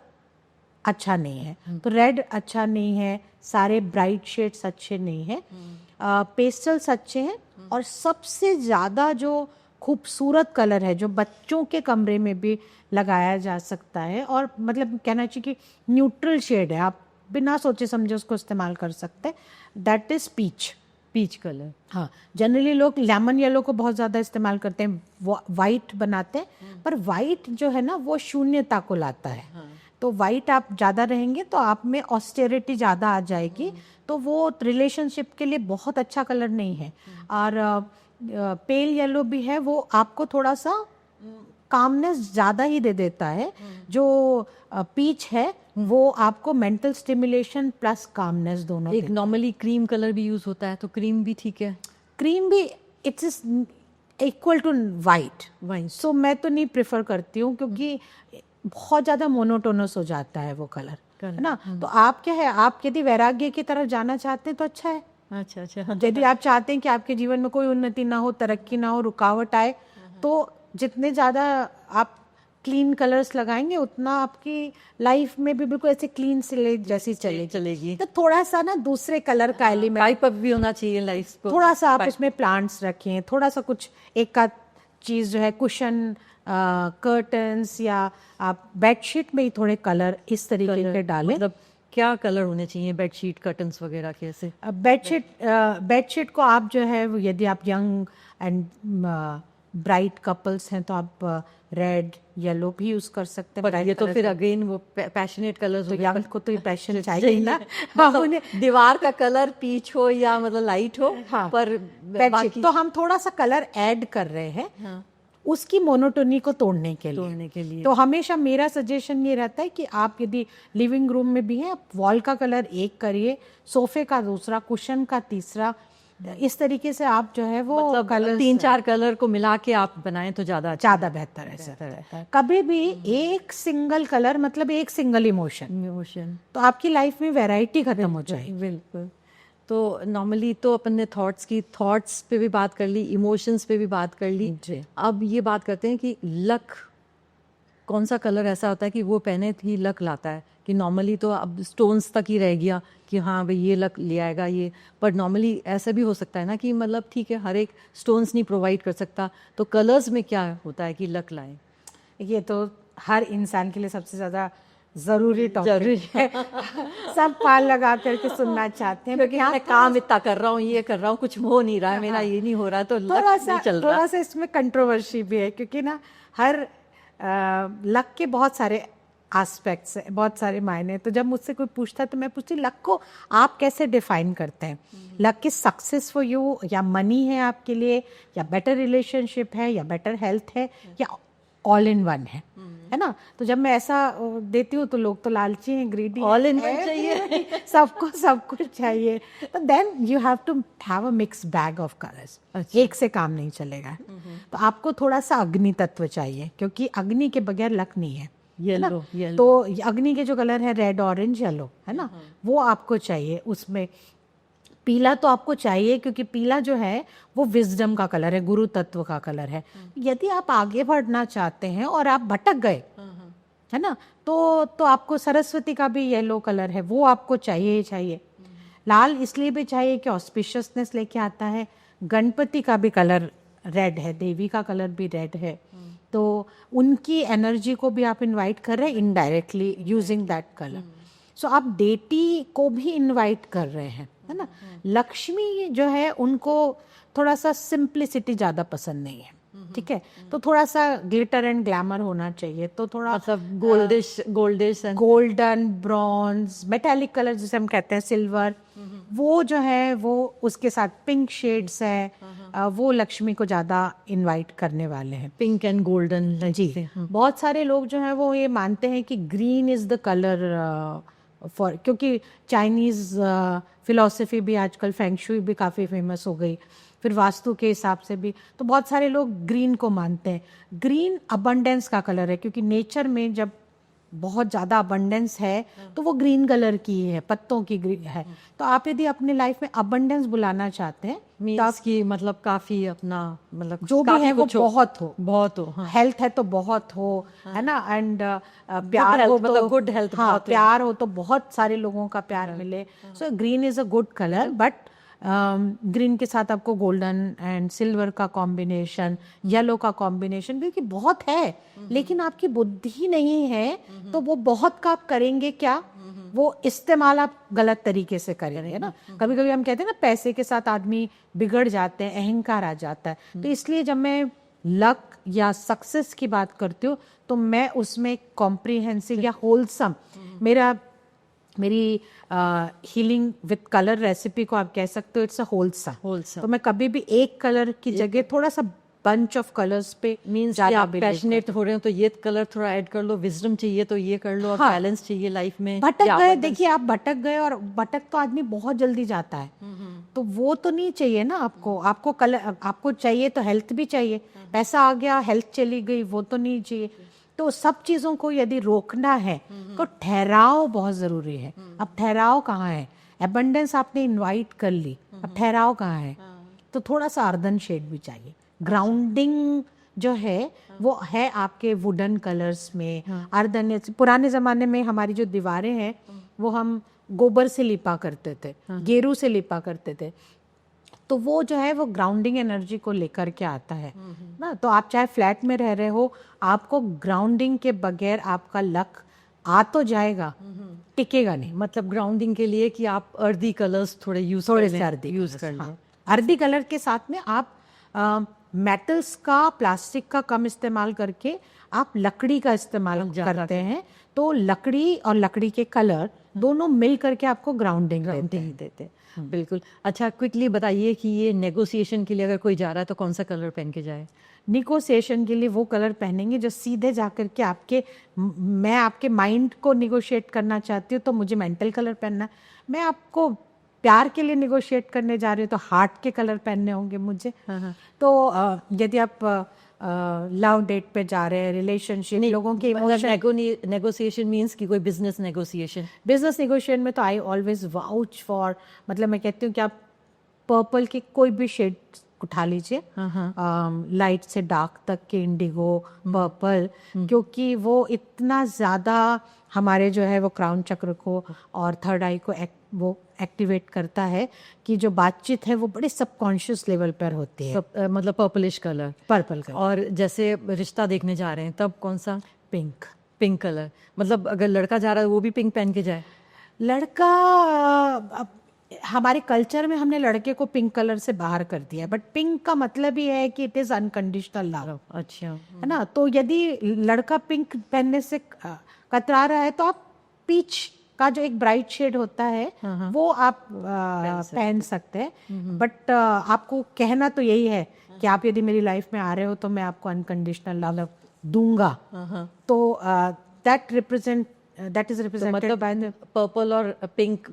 अच्छा नहीं है। तो रेड अच्छा नहीं है, सारे ब्राइट शेड्स अच्छे नहीं हैं, पेस्टल्स अच्छे हैं, और सबसे ज़्यादा जो खूबसूरत कलर है जो बच्चों के कमरे में भी लगाया जा सकता है, और मतलब कहना चाहिए कि न्यूट्रल शेड है, आप बिना सोचे समझे उसको इस्तेमाल कर सकते हैं, that is peach. Peach colour. हाँ, जनरली लोग लेमन येलो को बहुत ज़्यादा इस्तेमाल करते हैं, वाइट बनाते हैं, पर वाइट जो है ना वो शून्यता को लाता है। तो वाइट आप ज़्यादा रहेंगे तो आप में ऑस्टेरिटी ज़्यादा आ जाएगी, तो वो रिलेशनशिप के लिए बहुत अच्छा कलर नहीं है। और पेल येलो भी है, वो आपको थोड़ा सा कामनेस ज़्यादा ही दे देता है। जो पीच है वो आपको मेंटल स्टिमुलेशन प्लस कामनेस दोनों। एक नॉर्मली क्रीम कलर भी यूज़ होता है, तो क्रीम भी ठीक है? क्रीम भी it's equal to white. White. So मैं तो नहीं प्रेफर करती हूँ, क्योंकि बहुत ज़्यादा मोनोटोनस हो जाता है वो कलर, है ना। तो आप क्या है, आप यदि वैराग्य की तरफ जाना चाहते हैं तो अच्छा है। अच्छा अच्छा। यदि आप चाहते हैं कि आपके जीवन में कोई उन्नति ना हो, तरक्की ना हो, रुकावट आए, तो जितने ज़्यादा आप क्लीन कलर्स लगाएंगे उतना आपकी लाइफ में भी बिल्कुल ऐसे क्लीन स्लेट जैसी चलेगी। तो थोड़ा सा ना दूसरे कलर का एलिमेंट, टाइप अप भी होना चाहिए लाइफ को। थोड़ा सा आप उसमें प्लांट्स रखें, थोड़ा सा कुछ एक का चीज़ जो है, कुशन, कर्टन्स, या आप बेडशीट में ही थोड़े कलर इस तरीके के डालें। मतलब क्या कलर होने चाहिए बेडशीट, कर्टन्स वगैरह कैसे? बेडशीट को आप जो है, यदि आप यंग एंड ब्राइट कपल्स हैं तो आप रेड येलो भी यूज कर सकते हैं। पर ये तो फिर अगेन वो पैशनेट कलर्स हो यंग को तो पैशन चाहिए ना। मतलब दीवार का कलर पीच हो या मतलब लाइट हो। हाँ, पर बेडशीट तो हम थोड़ा सा कलर ऐड कर रहे हैं। हाँ, उसकी मोनोटोनी को तोड़ने के लिए। तो हमेशा मेरा सजेशन ये रहता है कि आप यदि लिविंग रूम में भी हैं, आप वॉल का कलर एक करिए, सोफे का दूसरा, कुशन का तीसरा, इस तरीके से आप जो है वो मतलब कलर 3-4 कलर को मिला के आप बनाएं तो ज़्यादा बेहतर है। कभी भी एक सिंगल कलर मतलब एक सिंगल इमोशन, तो आपकी लाइफ में वैरायटी खत्म हो जाएगी। बिल्कुल। तो नॉर्मली तो अपन ने थॉट्स पे भी बात कर ली, इमोशंस पे भी बात कर ली। अब ये बात करते हैं कि लक, कौन सा कलर ऐसा होता है कि वो पहने ही लक लाता है? कि नॉर्मली तो अब स्टोन्स तक ही रह गया कि हाँ भाई ये लक ले आएगा ये, पर नॉर्मली ऐसा भी हो सकता है ना कि मतलब ठीक है हर एक स्टोन्स नहीं प्रोवाइड कर सकता, तो कलर्स में क्या होता है कि लक लाए? ये तो हर इंसान के लिए सबसे ज़्यादा ज़रूरी टॉपिक है। सब पाल लगा करके सुनना चाहते हैं, क्योंकि मैं काम इतना कर रहा हूँ, ये कर रहा हूँ, कुछ हो नहीं रहा है, मेरा ये नहीं हो रहा, तो थोड़ा सा इसमें कंट्रोवर्सी भी है, क्योंकि ना हर लक के बहुत सारे एस्पेक्ट्स है, बहुत सारे मायने। तो जब मुझसे कोई पूछता है तो मैं पूछती लक को आप कैसे डिफाइन करते हैं? Luck is success for you, या मनी है आपके लिए, या बेटर रिलेशनशिप है, या बेटर हेल्थ है, या ऑल इन वन है? है ना। तो जब मैं ऐसा देती हूँ तो लोग तो लालची हैं, ग्रीडी, ऑल इन वन चाहिए। सबको सब कुछ चाहिए। तो then you have to have a mix bag of colours. एक से काम नहीं चलेगा। तो आपको थोड़ा सा अग्नि तत्व चाहिए, क्योंकि अग्नि के बगैर लक नहीं है। येलो, तो अग्नि के जो कलर है रेड, ऑरेंज, येलो, है ना, वो आपको चाहिए। उसमें पीला तो आपको चाहिए, क्योंकि पीला जो है वो विजडम का कलर है, गुरु तत्व का कलर है। यदि आप आगे बढ़ना चाहते हैं और आप भटक गए, है ना, तो आपको सरस्वती का भी येलो कलर है, वो आपको चाहिए ही चाहिए। लाल इसलिए भी चाहिए कि ऑस्पिशियसनेस लेके आता है। गणपति का भी कलर रेड है, देवी का कलर भी रेड है। तो उनकी एनर्जी को भी आप इनवाइट कर रहे हैं इनडायरेक्टली यूजिंग दैट कलर। सो आप डेटी को भी इनवाइट कर रहे हैं, है ना। लक्ष्मी जो है उनको थोड़ा सा सिंप्लिसिटी ज़्यादा पसंद नहीं है, ठीक है। तो थोड़ा सा ग्लिटर एंड ग्लैमर होना चाहिए। तो थोड़ा मतलब goldish golden, bronze, metallic colour जिसे हम कहते हैं, सिल्वर, वो जो है वो उसके साथ पिंक शेड्स है, वो लक्ष्मी को ज़्यादा इनवाइट करने वाले हैं। पिंक एंड गोल्डन जी। बहुत सारे लोग जो हैं वो ये मानते हैं कि green is the colour for, क्योंकि चाइनीज़ फिलॉसफी भी आजकल, फेंग शुई भी काफ़ी फेमस हो गई, फिर वास्तु के हिसाब से भी। तो बहुत सारे लोग ग्रीन को मानते हैं। ग्रीन अबंडेंस का कलर है, क्योंकि नेचर में जब बहुत ज़्यादा अबंडेंस है तो वो ग्रीन कलर की है, पत्तों की ग्रीन है। तो आप यदि अपने लाइफ में अबंडेंस बुलाना चाहते हैं, मीन्स की मतलब काफी अपना, मतलब जो भी है वो बहुत हो, हाँ। हेल्थ है तो बहुत हो, है ना, एंड प्यार हो, मतलब गुड हेल्थ, हाँ, प्यार हो तो बहुत सारे लोगों का प्यार मिले। So green is a good colour. But green के साथ आपको गोल्डन एंड सिल्वर का कॉम्बिनेशन, येलो का कॉम्बिनेशन, क्योंकि बहुत है लेकिन आपकी बुद्धि नहीं है, तो वो बहुत का आप करेंगे क्या, वो इस्तेमाल आप गलत तरीके से करेंगे ना। कभी कभी हम कहते हैं ना, पैसे के साथ आदमी बिगड़ जाते हैं, अहंकार आ जाता है। तो इसलिए जब मैं लक या सक्सेस की बात करती हूँ तो मैं उसमें कॉम्प्रिहेंसिव या होलसम, मेरी हीलिंग विद कलर रेसिपी को आप कह सकते हो, इट्स अ होलसम। तो मैं कभी भी एक कलर की जगह थोड़ा सा बंच ऑफ कलर्स पे मीन्स कि आप पैशनेट हो रहे हो तो ये कलर थोड़ा ऐड कर लो, विजडम चाहिए तो ये कर लो, और बैलेंस चाहिए लाइफ में। भटक गए, देखिए आप भटक गए, और भटक तो आदमी बहुत जल्दी जाता है, तो वो तो नहीं चाहिए ना आपको। आपको कलर, आपको चाहिए तो हेल्थ भी चाहिए, पैसा आ गया हेल्थ चली गई, वो तो नहीं चाहिए। तो सब चीज़ों को यदि रोकना है तो ठहराव बहुत ज़रूरी है। अब ठहराव कहाँ है? एबंडेंस आपने इनवाइट कर ली, अब ठहराव कहाँ है? तो थोड़ा सा अर्दन शेड भी चाहिए। ग्राउंडिंग जो है वो है आपके वुडन कलर्स में। अर्दन, पुराने ज़माने में हमारी जो दीवारें हैं वो हम गोबर से लिपा करते थे, गेरू से लिपा करते थे, तो वो जो है वो ग्राउंडिंग एनर्जी को लेकर के आता है ना। तो आप चाहे फ्लैट में रह रहे हो, आपको ग्राउंडिंग के बगैर आपका लक आ तो जाएगा, टिकेगा नहीं। मतलब ग्राउंडिंग के लिए कि आप अर्दी कलर्स थोड़े यूज कर लें। अर्दी कलर के साथ में आप मेटल्स का, प्लास्टिक का कम इस्तेमाल करके आप लकड़ी का इस्तेमाल करते हैं, तो लकड़ी और लकड़ी के कलर दोनों मिल करके आपको ग्राउंडिंग देते हैं। बिल्कुल। अच्छा, क्विकली बताइए कि ये नेगोशिएशन के लिए अगर कोई जा रहा है तो कौन सा कलर पहन के जाए? निगोशिएशन के लिए वो कलर पहनेंगे जो सीधे जाकर के मैं आपके माइंड को निगोशिएट करना चाहती हूँ तो मुझे मेंटल कलर पहनना है। मैं आपको प्यार के लिए निगोशिएट करने जा रही हूँ तो हार्ट के कलर पहनने होंगे मुझे। तो यदि आप लव डेट पे जा रहे हैं, रिलेशनशिप, लोगों के इमोशन, नेगोशिएशन मींस कि कोई बिजनेस नेगोशिएशन में तो आई ऑलवेज वाउच फॉर, मतलब मैं कहती हूँ कि आप पर्पल की कोई भी शेड उठा लीजिए, लाइट से डार्क तक के, इंडिगो, पर्पल, क्योंकि वो इतना ज़्यादा हमारे जो है वो क्राउन चक्र को और थर्ड आई को वो एक्टिवेट करता है कि जो बातचीत है वो बड़े सबकॉन्शियस लेवल पर होती है। मतलब पर्पलिश कलर, पर्पल कलर। और जैसे रिश्ता देखने जा रहे हैं तब कौन सा? Pink colour. मतलब अगर लड़का जा रहा है वो भी पिंक पहन के जाए? लड़का, हमारे कल्चर में हमने लड़के को पिंक कलर से बाहर कर दिया है, बट पिंक का मतलब ही है कि इट इज अनकंडीशनल लव। अच्छा, है ना। तो यदि लड़का पिंक पहनने से कतरा रहा है तो आप पीच का जो एक ब्राइट शेड होता है वो आप पहन सकते हैं। बट आपको कहना तो यही है कि आप यदि मेरी लाइफ में आ रहे हो तो मैं आपको अनकंडीशनल लव दूंगा, हाँ, तो दैट इज तो रिप्रेजेंटेड मतलब बाय द, पर्पल और पिंक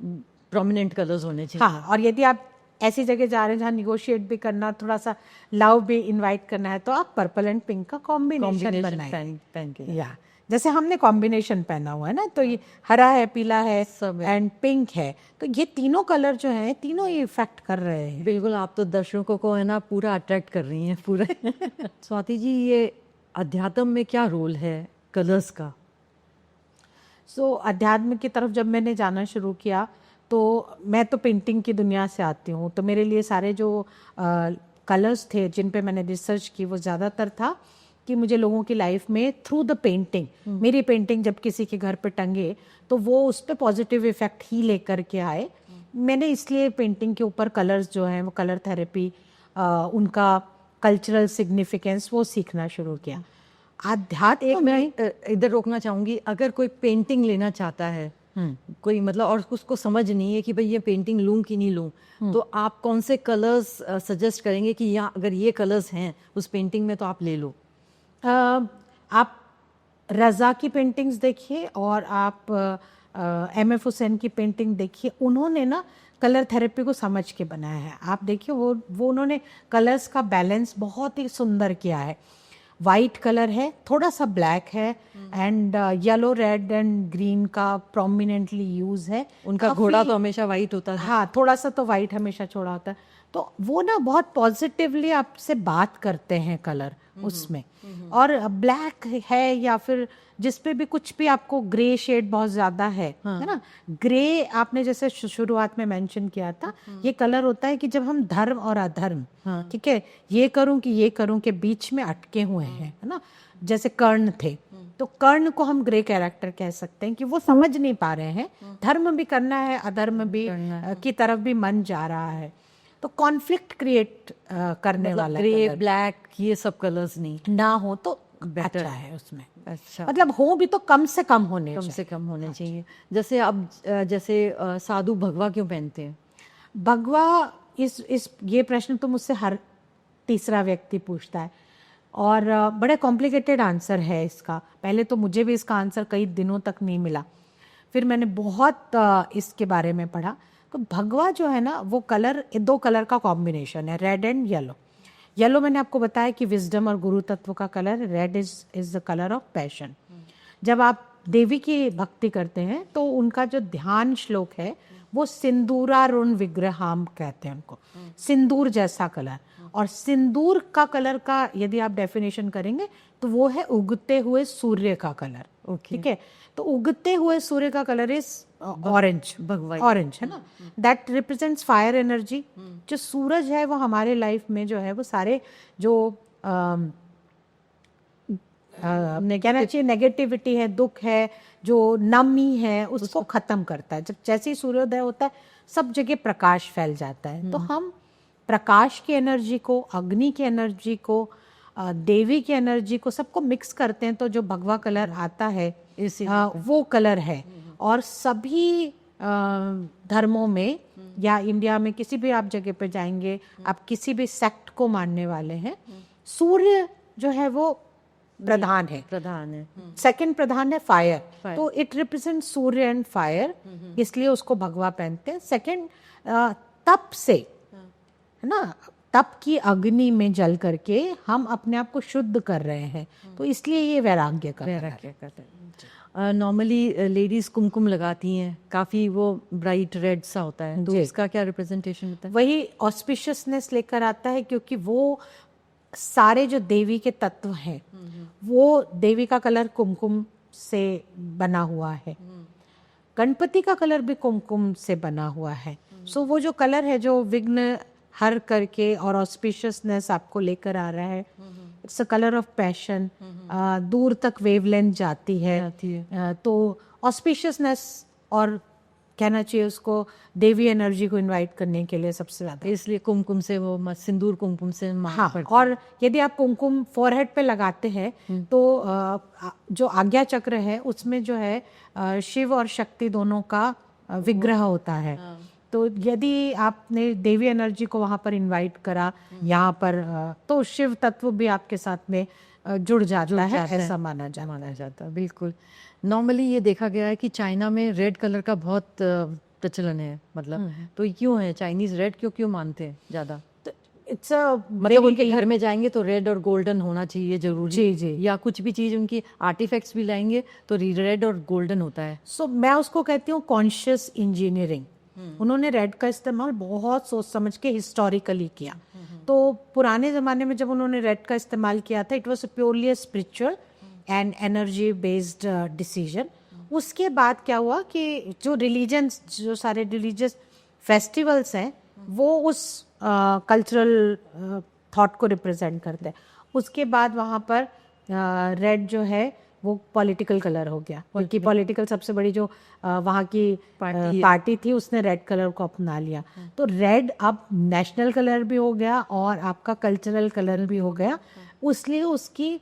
प्रोमिनेंट कलर्स होने चाहिए। हाँ, और यदि आप ऐसी जगह जा रहे हैं जहाँ निगोशिएट भी करना, थोड़ा सा लव भी इनवाइट करना है, तो आप पर्पल एंड पिंक का कॉम्बिनेशन कॉम्बिनेशन बनाइए। पहन के या जैसे हमने कॉम्बिनेशन पहना हुआ है ना, तो ये हरा है, पीला है सब है। एंड पिंक है, तो ये तीनों कलर जो हैं तीनों ये इफेक्ट कर रहे हैं। बिल्कुल, आप तो दर्शकों को है ना पूरा अट्रैक्ट कर रही हैं पूरा। स्वाति जी, ये अध्यात्म में क्या रोल है कलर्स का? सो अध्यात्म की तरफ जब मैंने जाना शुरू किया, तो मैं तो पेंटिंग की दुनिया से आती हूँ, तो मेरे लिए सारे जो कलर्स थे जिन पे मैंने रिसर्च की, वो ज़्यादातर था कि मुझे लोगों की लाइफ में थ्रू द पेंटिंग, मेरी पेंटिंग जब किसी के घर पे टंगे तो वो उस पर पॉजिटिव इफेक्ट ही लेकर के आए। मैंने इसलिए पेंटिंग के ऊपर कलर्स जो हैं वो कलर थेरेपी, उनका कल्चरल सिग्निफिकेंस वो सीखना शुरू किया। आध्यात्म एक मैं इधर रोकना चाहूंगी, अगर कोई पेंटिंग लेना चाहता है, कोई मतलब, और उसको समझ नहीं है कि भाई ये पेंटिंग लूं कि नहीं लूं, तो आप कौन से कलर्स सजेस्ट करेंगे कि यहाँ अगर ये कलर्स हैं उस पेंटिंग में तो आप ले लो? आप रज़ा की पेंटिंग्स देखिए और आप एम.एफ. हुसैन की पेंटिंग देखिए, उन्होंने ना कलर थेरेपी को समझ के बनाया है। आप देखिए वो उन्होंने कलर्स का बैलेंस बहुत ही सुंदर किया है। वाइट कलर है, थोड़ा सा ब्लैक है, and yellow, red and green का प्रोमिनेंटली यूज है। उनका घोड़ा तो हमेशा वाइट होता था। हाँ, थोड़ा सा तो वाइट हमेशा छोड़ा होता है, तो वो ना बहुत पॉजिटिवली आपसे बात करते हैं कलर उसमें। और ब्लैक है या फिर जिस पे भी कुछ भी आपको ग्रे शेड बहुत ज्यादा है ना, ग्रे आपने जैसे शुरुआत में मेंशन किया था, ये कलर होता है कि जब हम धर्म और अधर्म, ठीक है, ये करूं कि ये करूं के बीच में अटके हुए हैं, है ना। जैसे कर्ण थे, तो कर्ण को हम ग्रे कैरेक्टर कह सकते हैं कि वो समझ नहीं पा रहे हैं, धर्म भी करना है, अधर्म भी की तरफ भी मन जा रहा है, तो कॉन्फ्लिक्ट क्रिएट करने वाला ग्रे, ब्लैक, ये सब कलर्स नहीं ना हो तो बेटर है उसमें। अच्छा, मतलब हो भी तो कम से कम होने कम चाहिए। से कम होने चाहिए। जैसे अब जैसे साधु भगवा क्यों पहनते हैं? भगवा, इस ये प्रश्न तो मुझसे हर तीसरा व्यक्ति पूछता है, और बड़े कॉम्प्लिकेटेड आंसर है इसका। पहले तो मुझे भी इसका आंसर कई दिनों तक नहीं मिला, फिर मैंने बहुत इसके बारे में पढ़ा। तो भगवा जो है ना, वो कलर, दो कलर का कॉम्बिनेशन है, रेड एंड येलो। येलो मैंने आपको बताया कि विजडम और गुरु तत्व का colour, red is the colour of passion. जब आप देवी की भक्ति करते हैं तो उनका जो ध्यान श्लोक है वो सिंदूरारुण विग्रहाम कहते हैं उनको, सिंदूर जैसा कलर। और सिंदूर का कलर का यदि आप डेफिनेशन करेंगे तो वो है उगते हुए सूर्य का कलर। ठीक है, तो उगते हुए सूर्य का कलर इज ऑरेंज, ऑरेंज है ना, दैट रिप्रेजेंट्स फायर एनर्जी। जो सूरज है वो हमारे लाइफ में जो है वो सारे जो कहना चाहिए नेगेटिविटी है, दुख है, जो नमी है, उसको खत्म करता है। जब जैसे ही सूर्योदय होता है सब जगह प्रकाश फैल जाता है। तो हम प्रकाश की एनर्जी को, अग्नि की एनर्जी को, देवी की एनर्जी को, सबको मिक्स करते हैं, तो जो भगवा कलर आता है वो कलर है। और सभी धर्मों में या इंडिया में किसी भी आप जगह पे जाएंगे, आप किसी भी सेक्ट को मानने वाले हैं, सूर्य जो है वो प्रधान है, सेकंड प्रधान है फायर, तो it represent Surya and fire, इसलिए उसको भगवा पहनते हैं। सेकंड, तप से, है ना, तप की अग्नि में जल करके हम अपने आप को शुद्ध कर रहे हैं, तो इसलिए ये वैराग्य का नॉर्मली लेडीज कुमकुम लगाती हैं, काफी वो ब्राइट रेड सा होता है, तो इसका क्या रिप्रेजेंटेशन होता है? वही ऑस्पिशियसनेस लेकर आता है, क्योंकि वो सारे जो देवी के तत्व हैं वो देवी का कलर कुमकुम से बना हुआ है, गणपति का कलर भी कुमकुम से बना हुआ है। सो वो जो कलर है जो विघ्न हर करके और ऑस्पिशियसनेस आपको लेकर आ रहा है, it's a colour of passion, दूर तक वेवलेंथ जाती है, तो ऑस्पिशियसनेस और कहना चाहिए उसको देवी एनर्जी को इनवाइट करने के लिए सबसे ज्यादा, इसलिए कुमकुम से वो सिंदूर कुमकुम से हाँ। और यदि आप कुमकुम फोरहेड पे लगाते हैं तो जो आज्ञा चक्र है उसमें जो है शिव और शक्ति दोनों का विग्रह होता है, तो यदि आपने देवी एनर्जी को वहाँ पर इनवाइट करा यहाँ पर, तो शिव तत्व भी आपके साथ में जुड़ जाता है, जाता है। ऐसा माना जाता है। बिल्कुल। नॉर्मली ये देखा गया है कि चाइना में रेड कलर का बहुत प्रचलन है, मतलब तो ये क्यों है, चाइनीज रेड क्यों क्यों मानते हैं ज़्यादा? इट्स अ मतलब उनके घर में जाएंगे तो रेड और गोल्डन होना चाहिए जरूरी, जी जी। या कुछ भी चीज़ उनकी आर्टिफैक्ट्स भी लाएंगे तो रेड और गोल्डन होता है। सो मैं उसको कहती हूँ कॉन्शियस इंजीनियरिंग। उन्होंने रेड का इस्तेमाल बहुत सोच समझ के हिस्टोरिकली किया। तो पुराने ज़माने में जब उन्होंने रेड का इस्तेमाल किया था, it was purely spiritual and energy based decision. उसके बाद क्या हुआ कि जो सारे रिलीजियस फेस्टिवल्स हैं वो उस कल्चरल थॉट को रिप्रेजेंट करते हैं। उसके बाद वहाँ पर रेड जो है वो पॉलिटिकल कलर हो गया, क्योंकि पॉलिटिकल सबसे बड़ी जो वहाँ की पार्टी थी उसने रेड कलर को अपना लिया। तो रेड अब नेशनल कलर भी हो गया और आपका कल्चरल कलर भी हो गया। इसलिए उसकी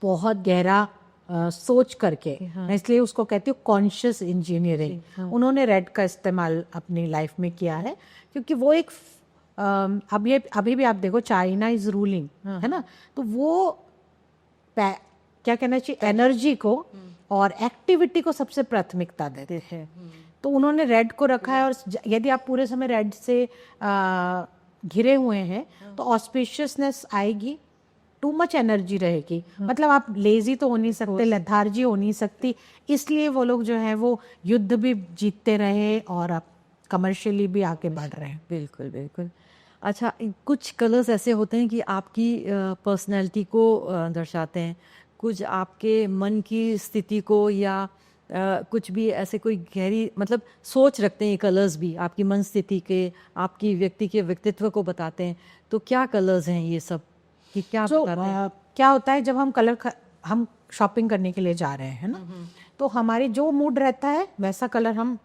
बहुत गहरा सोच करके, इसलिए उसको कहती हूँ कॉन्शियस इंजीनियरिंग। उन्होंने रेड का इस्तेमाल अपनी लाइफ में किया है, क्योंकि वो एक अभी भी आप देखो चाइना इज रूलिंग, है ना, तो वो क्या कहना चाहिए, एनर्जी को और एक्टिविटी को सबसे प्राथमिकता देते हैं। तो उन्होंने रेड को रखा है, और यदि आप पूरे समय रेड से घिरे हुए हैं तो ऑस्पिशियसनेस आएगी, टू मच एनर्जी रहेगी। मतलब आप लेजी तो हो नहीं सकते, लेथार्जी हो नहीं सकती। इसलिए वो लोग जो है वो युद्ध भी जीतते रहे और आप कमर्शियली भी आगे बढ़ रहे हैं। बिल्कुल बिल्कुल। अच्छा, कुछ कलर्स ऐसे होते हैं कि आपकी पर्सनैलिटी को दर्शाते हैं, कुछ आपके मन की स्थिति को, या कुछ भी ऐसे कोई गहरी मतलब सोच रखते हैं। ये कलर्स भी आपकी मन स्थिति के, आपकी व्यक्ति के व्यक्तित्व को बताते हैं। तो क्या कलर्स हैं ये सब, कि क्या बताते हैं? क्या होता है जब हम शॉपिंग करने के लिए जा रहे हैं ना, तो हमारी जो मूड रहता है वैसा कलर हम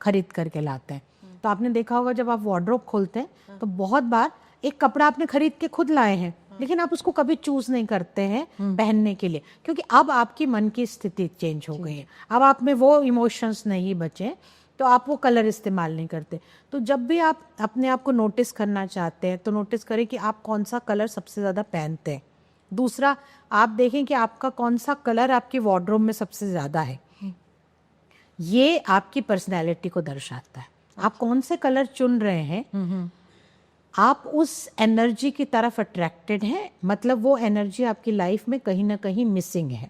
खरीद करके लाते हैं। तो आपने देखा होगा जब आप वार्डरोब खोलते हैं तो बहुत बार एक कपड़ा आपने खरीद के खुद लाए हैं, लेकिन आप उसको कभी चूज नहीं करते हैं पहनने के लिए, क्योंकि अब आपकी मन की स्थिति चेंज हो गई है, अब आप में वो इमोशंस नहीं बचे, तो आप वो कलर इस्तेमाल नहीं करते। तो जब भी आप अपने आप को नोटिस करना चाहते हैं तो नोटिस करें कि आप कौन सा कलर सबसे ज़्यादा पहनते हैं। दूसरा, आप देखें कि आपका कौन सा कलर आपकी वार्डरोब में सबसे ज़्यादा है। ये आपकी पर्सनैलिटी को दर्शाता है। आप कौन से कलर चुन रहे हैं, आप उस एनर्जी की तरफ अट्रैक्टेड हैं, मतलब वो एनर्जी आपकी लाइफ में कहीं ना कहीं मिसिंग है।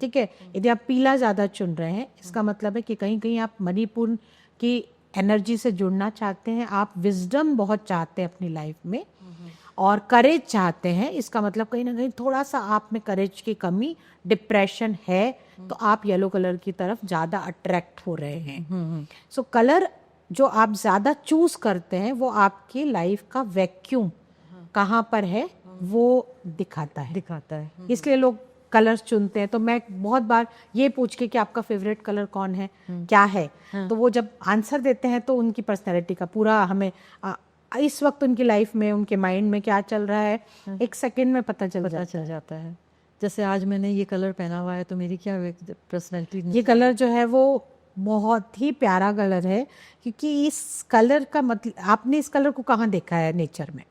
ठीक है, यदि आप पीला ज़्यादा चुन रहे हैं, इसका मतलब है कि कहीं कहीं आप मणिपुर की एनर्जी से जुड़ना चाहते हैं, आप विजडम बहुत चाहते हैं अपनी लाइफ में और करेज चाहते हैं। इसका मतलब कहीं ना कहीं थोड़ा सा आप में करेज की कमी, डिप्रेशन है, तो आप येलो कलर की तरफ ज़्यादा अट्रैक्ट हो रहे हैं। सो कलर जो आप ज़्यादा चूज करते हैं वो आपकी लाइफ का वैक्यूम कहाँ पर है वो दिखाता है। इसलिए लोग कलर्स चुनते हैं। तो मैं बहुत बार ये पूछ के कि आपका फेवरेट कलर कौन है, क्या है, तो वो जब आंसर देते हैं तो उनकी पर्सनैलिटी का पूरा हमें इस वक्त उनकी लाइफ में, उनके माइंड में क्या चल रहा है, एक सेकंड में पता चल जाता है। जैसे आज मैंने ये कलर पहना हुआ है तो मेरी क्या पर्सनैलिटी, ये कलर जो है वो बहुत ही प्यारा कलर है, क्योंकि इस कलर का मतलब, आपने इस कलर को कहाँ देखा है नेचर में?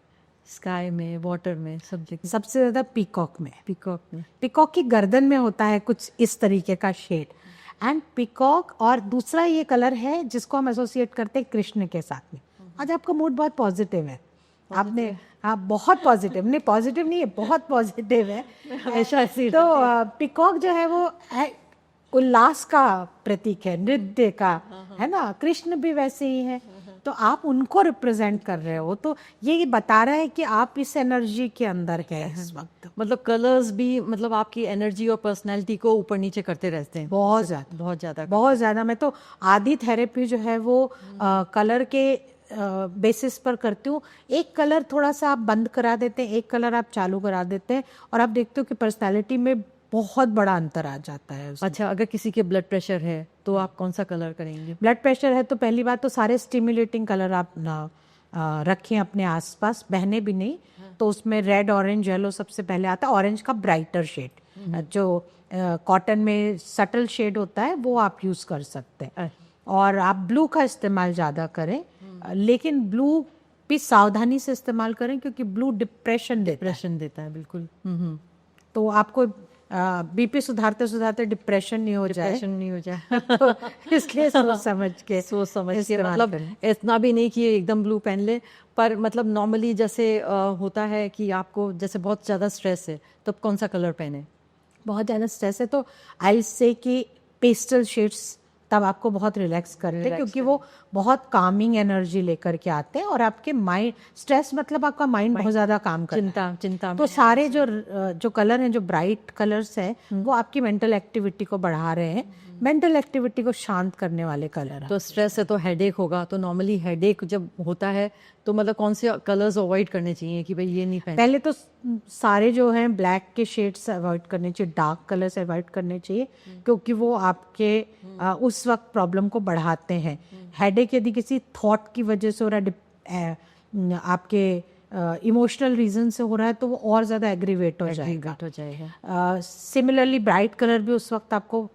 स्काई में, वाटर में, सब जगह। सबसे ज़्यादा पीकॉक में। पीकॉक की गर्दन में होता है कुछ इस तरीके का शेड, एंड पीकॉक। और दूसरा ये कलर है जिसको हम एसोसिएट करते हैं कृष्ण के साथ में। आज आपका मूड बहुत पॉजिटिव है, आपने, हाँ बहुत पॉजिटिव, नहीं पॉजिटिव नहीं है, बहुत पॉजिटिव है ऐसा। तो पीकॉक जो है वो उल्लास का प्रतीक है, नृत्य का, है ना। कृष्ण भी वैसे ही है, तो आप उनको रिप्रेजेंट कर रहे हो। तो ये बता रहा है कि आप इस एनर्जी के अंदर है इस वक्त। मतलब कलर्स भी मतलब आपकी एनर्जी और पर्सनैलिटी को ऊपर नीचे करते रहते हैं। बहुत ज़्यादा। मैं तो आधी थेरेपी जो है वो कलर के बेसिस पर करती हूँ। एक कलर थोड़ा सा आप बंद करा देते हैं, एक कलर आप चालू करा देते हैं, और आप देखते हो कि पर्सनैलिटी में बहुत बड़ा अंतर आ जाता है। अच्छा, अगर किसी के ब्लड प्रेशर है तो आप कौन सा कलर करेंगे? ब्लड प्रेशर है तो पहली बात तो सारे स्टिमुलेटिंग कलर आप रखें अपने आसपास, बहने भी नहीं। तो उसमें रेड, ऑरेंज, येलो सबसे पहले आता है। ऑरेंज का ब्राइटर शेड, जो कॉटन में सटल शेड होता है, वो आप यूज कर सकते हैं। और आप ब्लू का इस्तेमाल ज़्यादा करें, लेकिन ब्लू भी सावधानी से इस्तेमाल करें, क्योंकि ब्लू डिप्रेशन देता है। बिल्कुल। तो आपको बीपी सुधारते सुधारते डिप्रेशन नहीं हो जाए, डिप्रेशन नहीं हो जाए तो इसलिए सोच समझ के इस्तेमाल मतलब करें। इतना भी नहीं कि एकदम ब्लू पहन ले, पर मतलब नॉर्मली जैसे होता है कि आपको जैसे बहुत ज़्यादा स्ट्रेस है तो कौन सा कलर पहने? बहुत ज़्यादा स्ट्रेस है तो आई से कि पेस्टल शेड्स तब आपको बहुत रिलैक्स करते हैं, क्योंकि वो बहुत कामिंग एनर्जी लेकर के आते हैं और आपके माइंड, स्ट्रेस मतलब आपका माइंड बहुत ज़्यादा काम करता है, चिंता तो सारे जो कलर हैं, जो ब्राइट कलर्स हैं, वो आपकी मेंटल एक्टिविटी को बढ़ा रहे हैं, मेंटल एक्टिविटी को शांत करने वाले कलर हैं। तो स्ट्रेस है तो हेडेक होगा, तो नॉर्मली हेडेक जब होता है तो मतलब कौन से कलर्स अवॉइड करने चाहिए कि भाई ये नहीं पहने? पहले तो सारे जो हैं ब्लैक के शेड्स अवॉइड करने चाहिए, डार्क कलर्स अवॉइड करने चाहिए, क्योंकि वो आपके उस वक्त प्रॉब्लम को बढ़ाते हैं। हेडेक यदि किसी थॉट की वजह से हो रहा है, आपके इमोशनल रीजन से हो रहा है, तो वो और ज़्यादा एग्रीवेट हो जाएगा। सिमिलरली ब्राइट कलर भी उस वक्त आपको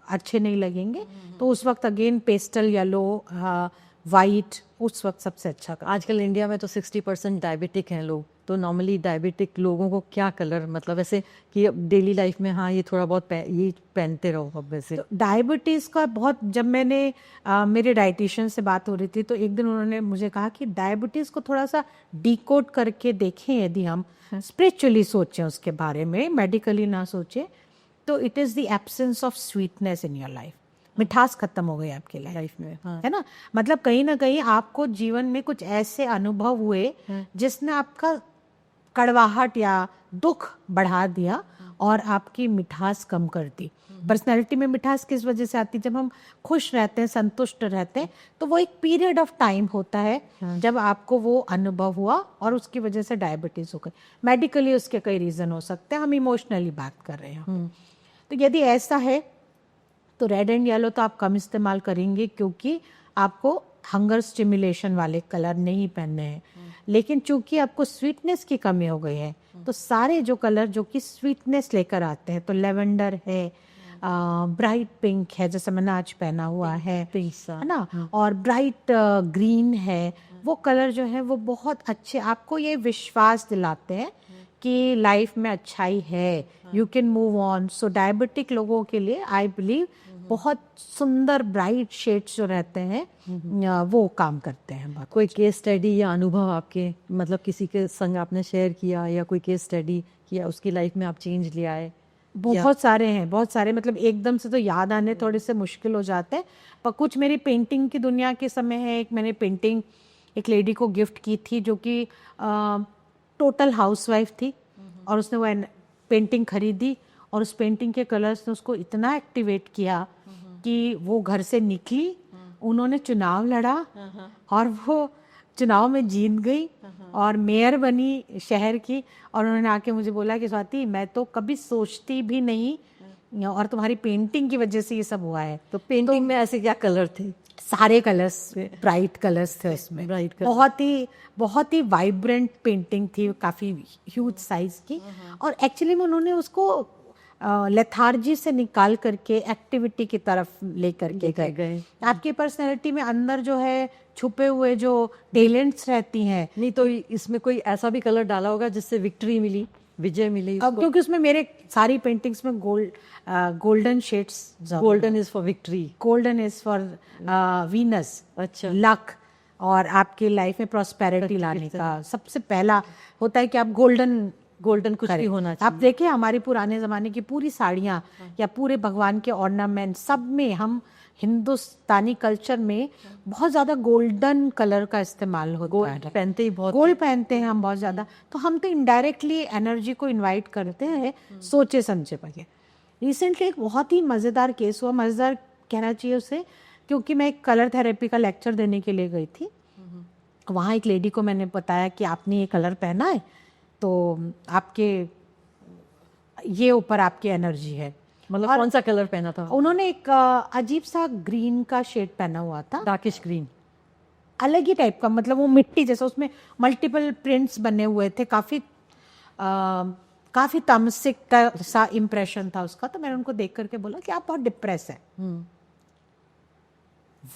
अच्छे नहीं लगेंगे, तो उस वक्त अगेन पेस्टल येलो, वाइट उस वक्त सबसे अच्छा कलर। आजकल इंडिया में तो 60% डायबिटिक हैं लोग, तो नॉर्मली डायबिटिक लोगों को क्या कलर मतलब ऐसे कि डेली लाइफ में हाँ ये थोड़ा बहुत ये पहनते रहो? अब वैसे तो डायबिटीज़ का बहुत, जब मैंने मेरे डाइटिशियन से बात हो रही थी तो एक दिन उन्होंने मुझे कहा कि डायबिटीज़ को थोड़ा सा डिकोड करके देखें, यदि हम स्पिरिचुअली सोचें उसके बारे में, मेडिकली ना सोचें, तो it is the absence of sweetness in your life. मिठास खत्म हो गई आपकी लाइफ में, हाँ। है ना, मतलब कहीं ना कहीं आपको जीवन में कुछ ऐसे अनुभव हुए जिसने आपका कड़वाहट या दुख बढ़ा दिया और आपकी मिठास कम कर दी। पर्सनैलिटी में मिठास किस वजह से आती है? जब हम खुश रहते हैं, संतुष्ट रहते हैं, तो वो एक पीरियड ऑफ टाइम होता है जब आपको वो अनुभव हुआ और उसकी वजह से डायबिटीज हो गई। मेडिकली उसके कई रीजन हो सकते हैं, हम इमोशनली बात कर रहे हैं। तो यदि ऐसा है तो रेड एंड येलो तो आप कम इस्तेमाल करेंगे, क्योंकि आपको हंगर स्टिमुलेशन वाले कलर नहीं पहनने हैं। लेकिन चूंकि आपको स्वीटनेस की कमी हो गई है, तो सारे जो कलर जो कि स्वीटनेस लेकर आते हैं, तो लेवेंडर है, ब्राइट पिंक है, जैसे मैंने आज पहना हुआ है ना, और ब्राइट ग्रीन है, वो कलर जो है वो बहुत अच्छे आपको ये विश्वास दिलाते हैं कि लाइफ में अच्छाई है, you can move on. So diabetic लोगों के लिए आई बिलीव बहुत सुंदर ब्राइट शेड्स जो रहते हैं वो काम करते हैं। कोई केस स्टडी या अनुभव आपके, मतलब किसी के संग आपने शेयर किया या कोई केस स्टडी किया, उसकी लाइफ में आप चेंज ले आए? बहुत सारे हैं, बहुत सारे, मतलब एकदम से तो याद आने थोड़े से मुश्किल हो जाते हैं, पर कुछ मेरी पेंटिंग की दुनिया के समय है। एक मैंने पेंटिंग एक लेडी को गिफ्ट की थी जो कि टोटल हाउसवाइफ थी, और उसने वो पेंटिंग खरीदी और उस पेंटिंग के कलर्स ने उसको इतना एक्टिवेट किया कि वो घर से निकली, उन्होंने चुनाव लड़ा और वो चुनाव में जीत गई और मेयर बनी शहर की। और उन्होंने आके मुझे बोला कि स्वाति, मैं तो कभी सोचती भी नहीं और तुम्हारी पेंटिंग की वजह से ये सब हुआ है। तो पेंटिंग में ऐसे क्या कलर थे? सारे कलर्स, ब्राइट कलर्स थे उसमें, ब्राइट कलर, बहुत ही वाइब्रेंट पेंटिंग थी, काफ़ी ह्यूज साइज की। और एक्चुअली में उन्होंने उसको लेथार्जी से निकाल करके एक्टिविटी की तरफ लेकर के गए। आपकी पर्सनैलिटी में अंदर जो है छुपे हुए जो टैलेंट्स रहती हैं, नहीं तो इसमें कोई ऐसा भी कलर डाला होगा जिससे विक्ट्री मिली, विजय मिली? क्योंकि उसमें मेरे सारी पेंटिंग्स में golden shades, golden is for victory, golden is for Venus, अच्छा, लक, और आपकी लाइफ में प्रॉस्पेरिटी लाने का सबसे पहला होता है कि आप गोल्डन कुछ भी होना चाहिए। आप देखिए हमारी पुराने ज़माने की पूरी साड़ियाँ या पूरे भगवान के ऑर्नामेंट, सब में हम हिंदुस्तानी कल्चर में बहुत ज़्यादा गोल्डन कलर का इस्तेमाल होता है। पहनते ही बहुत, गोल्ड पहनते हैं हम बहुत ज़्यादा, तो हम तो इनडायरेक्टली एनर्जी को इनवाइट करते हैं सोचे समझे बगैर। रिसेंटली एक बहुत ही मज़ेदार केस हुआ, मज़ेदार कहना चाहिए उसे, क्योंकि मैं एक कलर थेरेपी का लेक्चर देने के लिए गई थी। वहाँ एक लेडी को मैंने बताया कि आपने ये कलर पहना है तो आपके ये ऊपर आपकी एनर्जी है। मतलब कौन सा कलर पहना था? उन्होंने एक अजीब सा ग्रीन का शेड पहना हुआ था, डार्किश ग्रीन, अलग ही टाइप का, मतलब वो मिट्टी जैसा, उसमें मल्टीपल प्रिंट्स बने हुए थे, काफी तामसिक सा इम्प्रेशन था उसका। तो मैंने उनको देख करके बोला कि आप बहुत डिप्रेस है।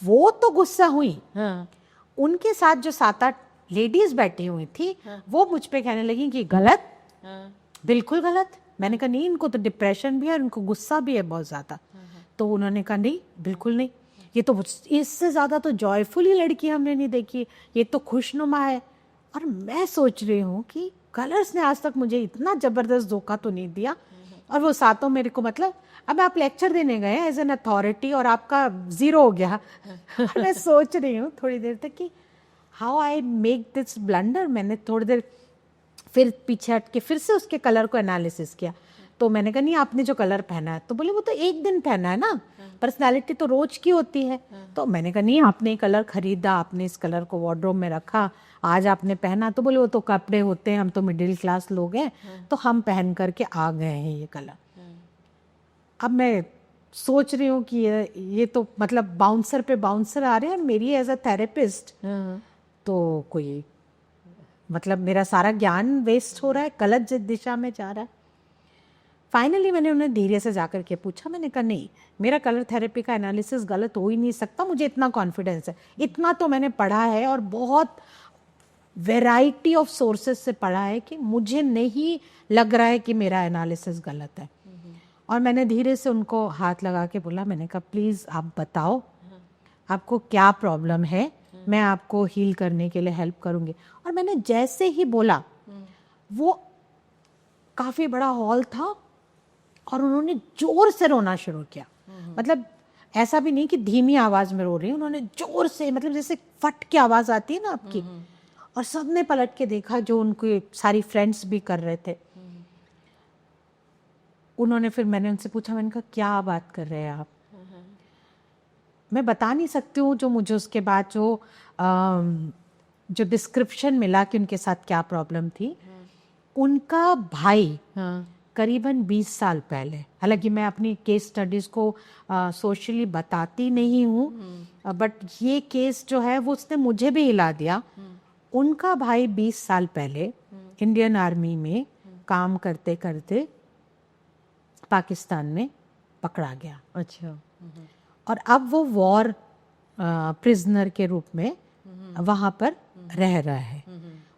वो तो गुस्सा हुई। उनके साथ जो 7-8 लेडीज बैठी हुई थी वो मुझ पे कहने लगी कि गलत, बिल्कुल गलत, मैंने कहा नहीं, इनको तो डिप्रेशन भी है और इनको गुस्सा भी है बहुत ज़्यादा। तो उन्होंने कहा नहीं, बिल्कुल नहीं, ये तो इससे ज़्यादा तो जॉयफुल ही लड़की हमने नहीं देखी, ये तो खुशनुमा है। और मैं सोच रही हूँ कि कलर्स ने आज तक मुझे इतना ज़बरदस्त धोखा तो नहीं दिया। और वो सातों मेरे को, मतलब अब आप लेक्चर देने गए एज एन अथॉरिटी और आपका ज़ीरो हो गया। और मैं सोच रही हूँ थोड़ी देर तक कि how I make this blunder. मैंने थोड़ी देर फिर पीछे हट के फिर से उसके कलर को एनालिसिस किया। तो मैंने कहा नहीं, आपने जो कलर पहना है, तो बोले वो तो एक दिन पहना है ना, पर्सनालिटी तो रोज की होती है। तो मैंने कहा नहीं, आपने ये कलर खरीदा, आपने इस कलर को वार्डरोब में रखा, आज आपने पहना। तो बोले वो तो कपड़े होते हैं, हम तो मिडिल क्लास लोग हैं, तो हम पहन करके आ गए हैं ये कलर। अब मैं सोच रही हूँ कि ये तो मतलब बाउंसर पे बाउंसर आ रहे हैं, और मेरी एज अ थेरेपिस्ट तो कोई मतलब मेरा सारा ज्ञान वेस्ट हो रहा है, गलत दिशा में जा रहा है। फाइनली मैंने उन्हें धीरे से जाकर के पूछा, मैंने कहा नहीं, मेरा कलर थेरेपी का एनालिसिस गलत हो ही नहीं सकता, मुझे इतना कॉन्फिडेंस है, इतना तो मैंने पढ़ा है और बहुत वैरायटी ऑफ सोर्सेज से पढ़ा है कि मुझे नहीं लग रहा है कि मेरा एनालिसिस गलत है। और मैंने धीरे से उनको हाथ लगा के बोला, मैंने कहा प्लीज़ आप बताओ आपको क्या प्रॉब्लम है, मैं आपको हील करने के लिए हेल्प करूँगी। और मैंने जैसे ही बोला, वो काफ़ी बड़ा हॉल था और उन्होंने जोर से रोना शुरू किया। मतलब ऐसा भी नहीं कि धीमी आवाज़ में रो रही, उन्होंने जोर से, मतलब जैसे फट की आवाज़ आती है ना आपकी। और सबने पलट के देखा, जो उनके सारी फ्रेंड्स भी कर रहे थे। उन्होंने फिर, मैंने उनसे पूछा, मैंने कहा क्या बात कर रहे हैं आप? मैं बता नहीं सकती हूँ जो मुझे उसके बाद जो डिस्क्रिप्शन मिला कि उनके साथ क्या प्रॉब्लम थी। उनका भाई करीबन 20 साल पहले, हालांकि मैं अपनी केस स्टडीज़ को सोशली बताती नहीं हूँ, बट ये केस जो है वो उसने मुझे भी हिला दिया। उनका भाई 20 साल पहले इंडियन आर्मी में काम करते करते पाकिस्तान में पकड़ा गया। अच्छा। और अब वो वॉर प्रिजनर के रूप में वहाँ पर रह रहा है।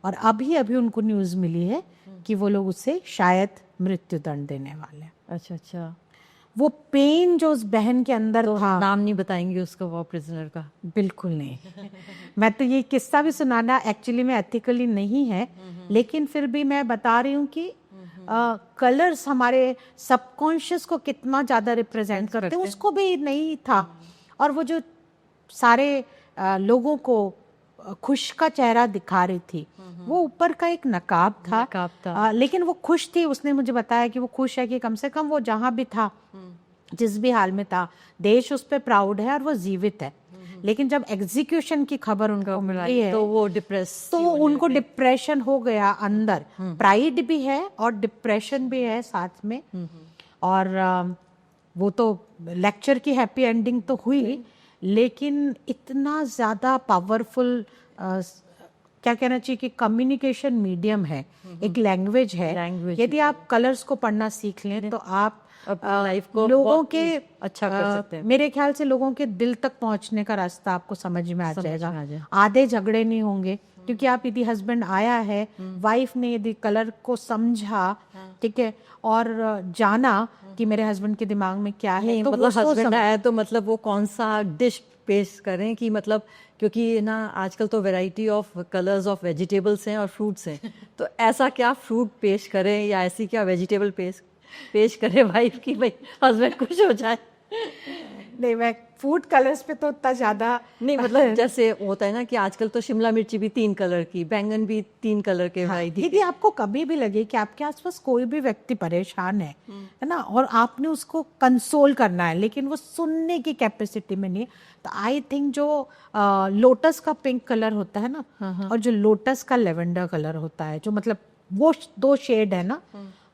और अभी अभी उनको न्यूज़ मिली है कि वो लोग उसे शायद मृत्यु दंड देने वाले हैं। अच्छा अच्छा। वो पेन जो उस बहन के अंदर तो था, नाम नहीं बताएंगे उसका, वॉर प्रिजनर का? बिल्कुल नहीं। मैं तो ये किस्सा भी सुनाना एक्चुअली में एथिकली नहीं है, लेकिन फिर भी मैं बता रही हूँ कि कलर्स हमारे सबकॉन्शियस को कितना ज़्यादा रिप्रेजेंट करते हैं, उसको भी नहीं था। और वो जो सारे लोगों को खुश का चेहरा दिखा रही थी, वो ऊपर का एक नकाब था, लेकिन वो खुश थी। उसने मुझे बताया कि वो खुश है कि कम से कम वो जहाँ भी था, जिस भी हाल में था, देश उस पर प्राउड है और वो जीवित है। लेकिन जब एग्जीक्यूशन की खबर उनको मिली है तो वो डिप्रेस, तो उनको डिप्रेशन हो गया अंदर। प्राइड भी है और डिप्रेशन भी है साथ में। और वो तो लेक्चर की हैप्पी एंडिंग तो हुई, लेकिन इतना ज़्यादा पावरफुल क्या कहना चाहिए कि कम्युनिकेशन मीडियम है, एक लैंग्वेज है। यदि आप कलर्स को पढ़ना सीख लें तो आप लाइफ को लोगों के अच्छा कर सकते हैं। मेरे ख्याल से लोगों के दिल तक पहुंचने का रास्ता आपको समझ में आ जाएगा। आधे झगड़े नहीं होंगे, क्योंकि आप यदि हस्बैंड आया है, वाइफ ने यदि कलर को समझा, ठीक है, और जाना कि मेरे हस्बैंड के दिमाग में क्या है, तो मतलब हस्बैंड आया तो मतलब वो कौन सा डिश पेश करें कि मतलब, क्योंकि ना आजकल तो variety of colours of vegetables हैं और फ्रूट्स हैं, तो ऐसा क्या फ्रूट पेश करें या ऐसी क्या वेजिटेबल पेश करे वाइफ की भाई हस्बैंड खुश हो जाए। नहीं, मैं फूड कलर्स पे तो उतना ज़्यादा नहीं, मतलब जैसे होता है ना कि आजकल तो शिमला मिर्ची भी 3 कलर की, बैंगन भी 3 कलर के वैरायटी। यदि आपको कभी भी लगे कि आपके आसपास कोई भी व्यक्ति परेशान है ना, और आपने उसको कंसोल करना है लेकिन वो सुनने की कैपेसिटी में नहीं, तो आई थिंक जो लोटस का पिंक कलर होता है ना, और जो लोटस का लेवेंडर कलर होता है, जो मतलब वो 2 शेड है ना,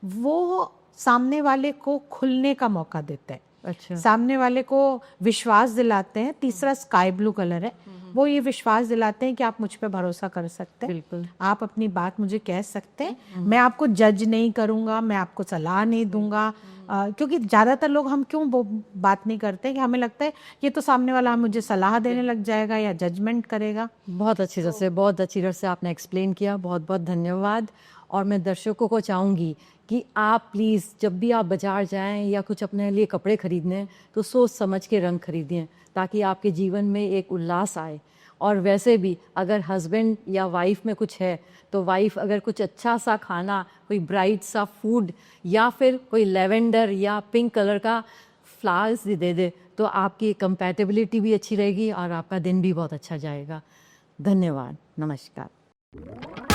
वो सामने वाले को खुलने का मौका देते हैं। अच्छा। सामने वाले को विश्वास दिलाते हैं। तीसरा स्काई ब्लू कलर है, वो ये विश्वास दिलाते हैं कि आप मुझ पे भरोसा कर सकते हैं, बिल्कुल, आप अपनी बात मुझे कह सकते हैं, मैं आपको जज नहीं करूंगा, मैं आपको सलाह नहीं दूंगा। क्योंकि ज़्यादातर लोग हम क्यों वो बात नहीं करते कि हमें लगता है ये तो सामने वाला मुझे सलाह देने लग जाएगा या जजमेंट करेगा। बहुत अच्छी तरह से, बहुत अच्छी तरह से आपने एक्सप्लेन किया, बहुत बहुत धन्यवाद। और मैं दर्शकों को चाहूँगी कि आप प्लीज़ जब भी आप बाज़ार जाएं या कुछ अपने लिए कपड़े ख़रीदने तो सोच समझ के रंग खरीदें, ताकि आपके जीवन में एक उल्लास आए। और वैसे भी अगर हस्बैंड या वाइफ में कुछ है तो वाइफ अगर कुछ अच्छा सा खाना, कोई ब्राइट सा फूड या फिर कोई लेवेंडर या पिंक कलर का फ्लावर्स दे दे तो आपकी कंपैटिबिलिटी भी अच्छी रहेगी और आपका दिन भी बहुत अच्छा जाएगा। धन्यवाद। नमस्कार।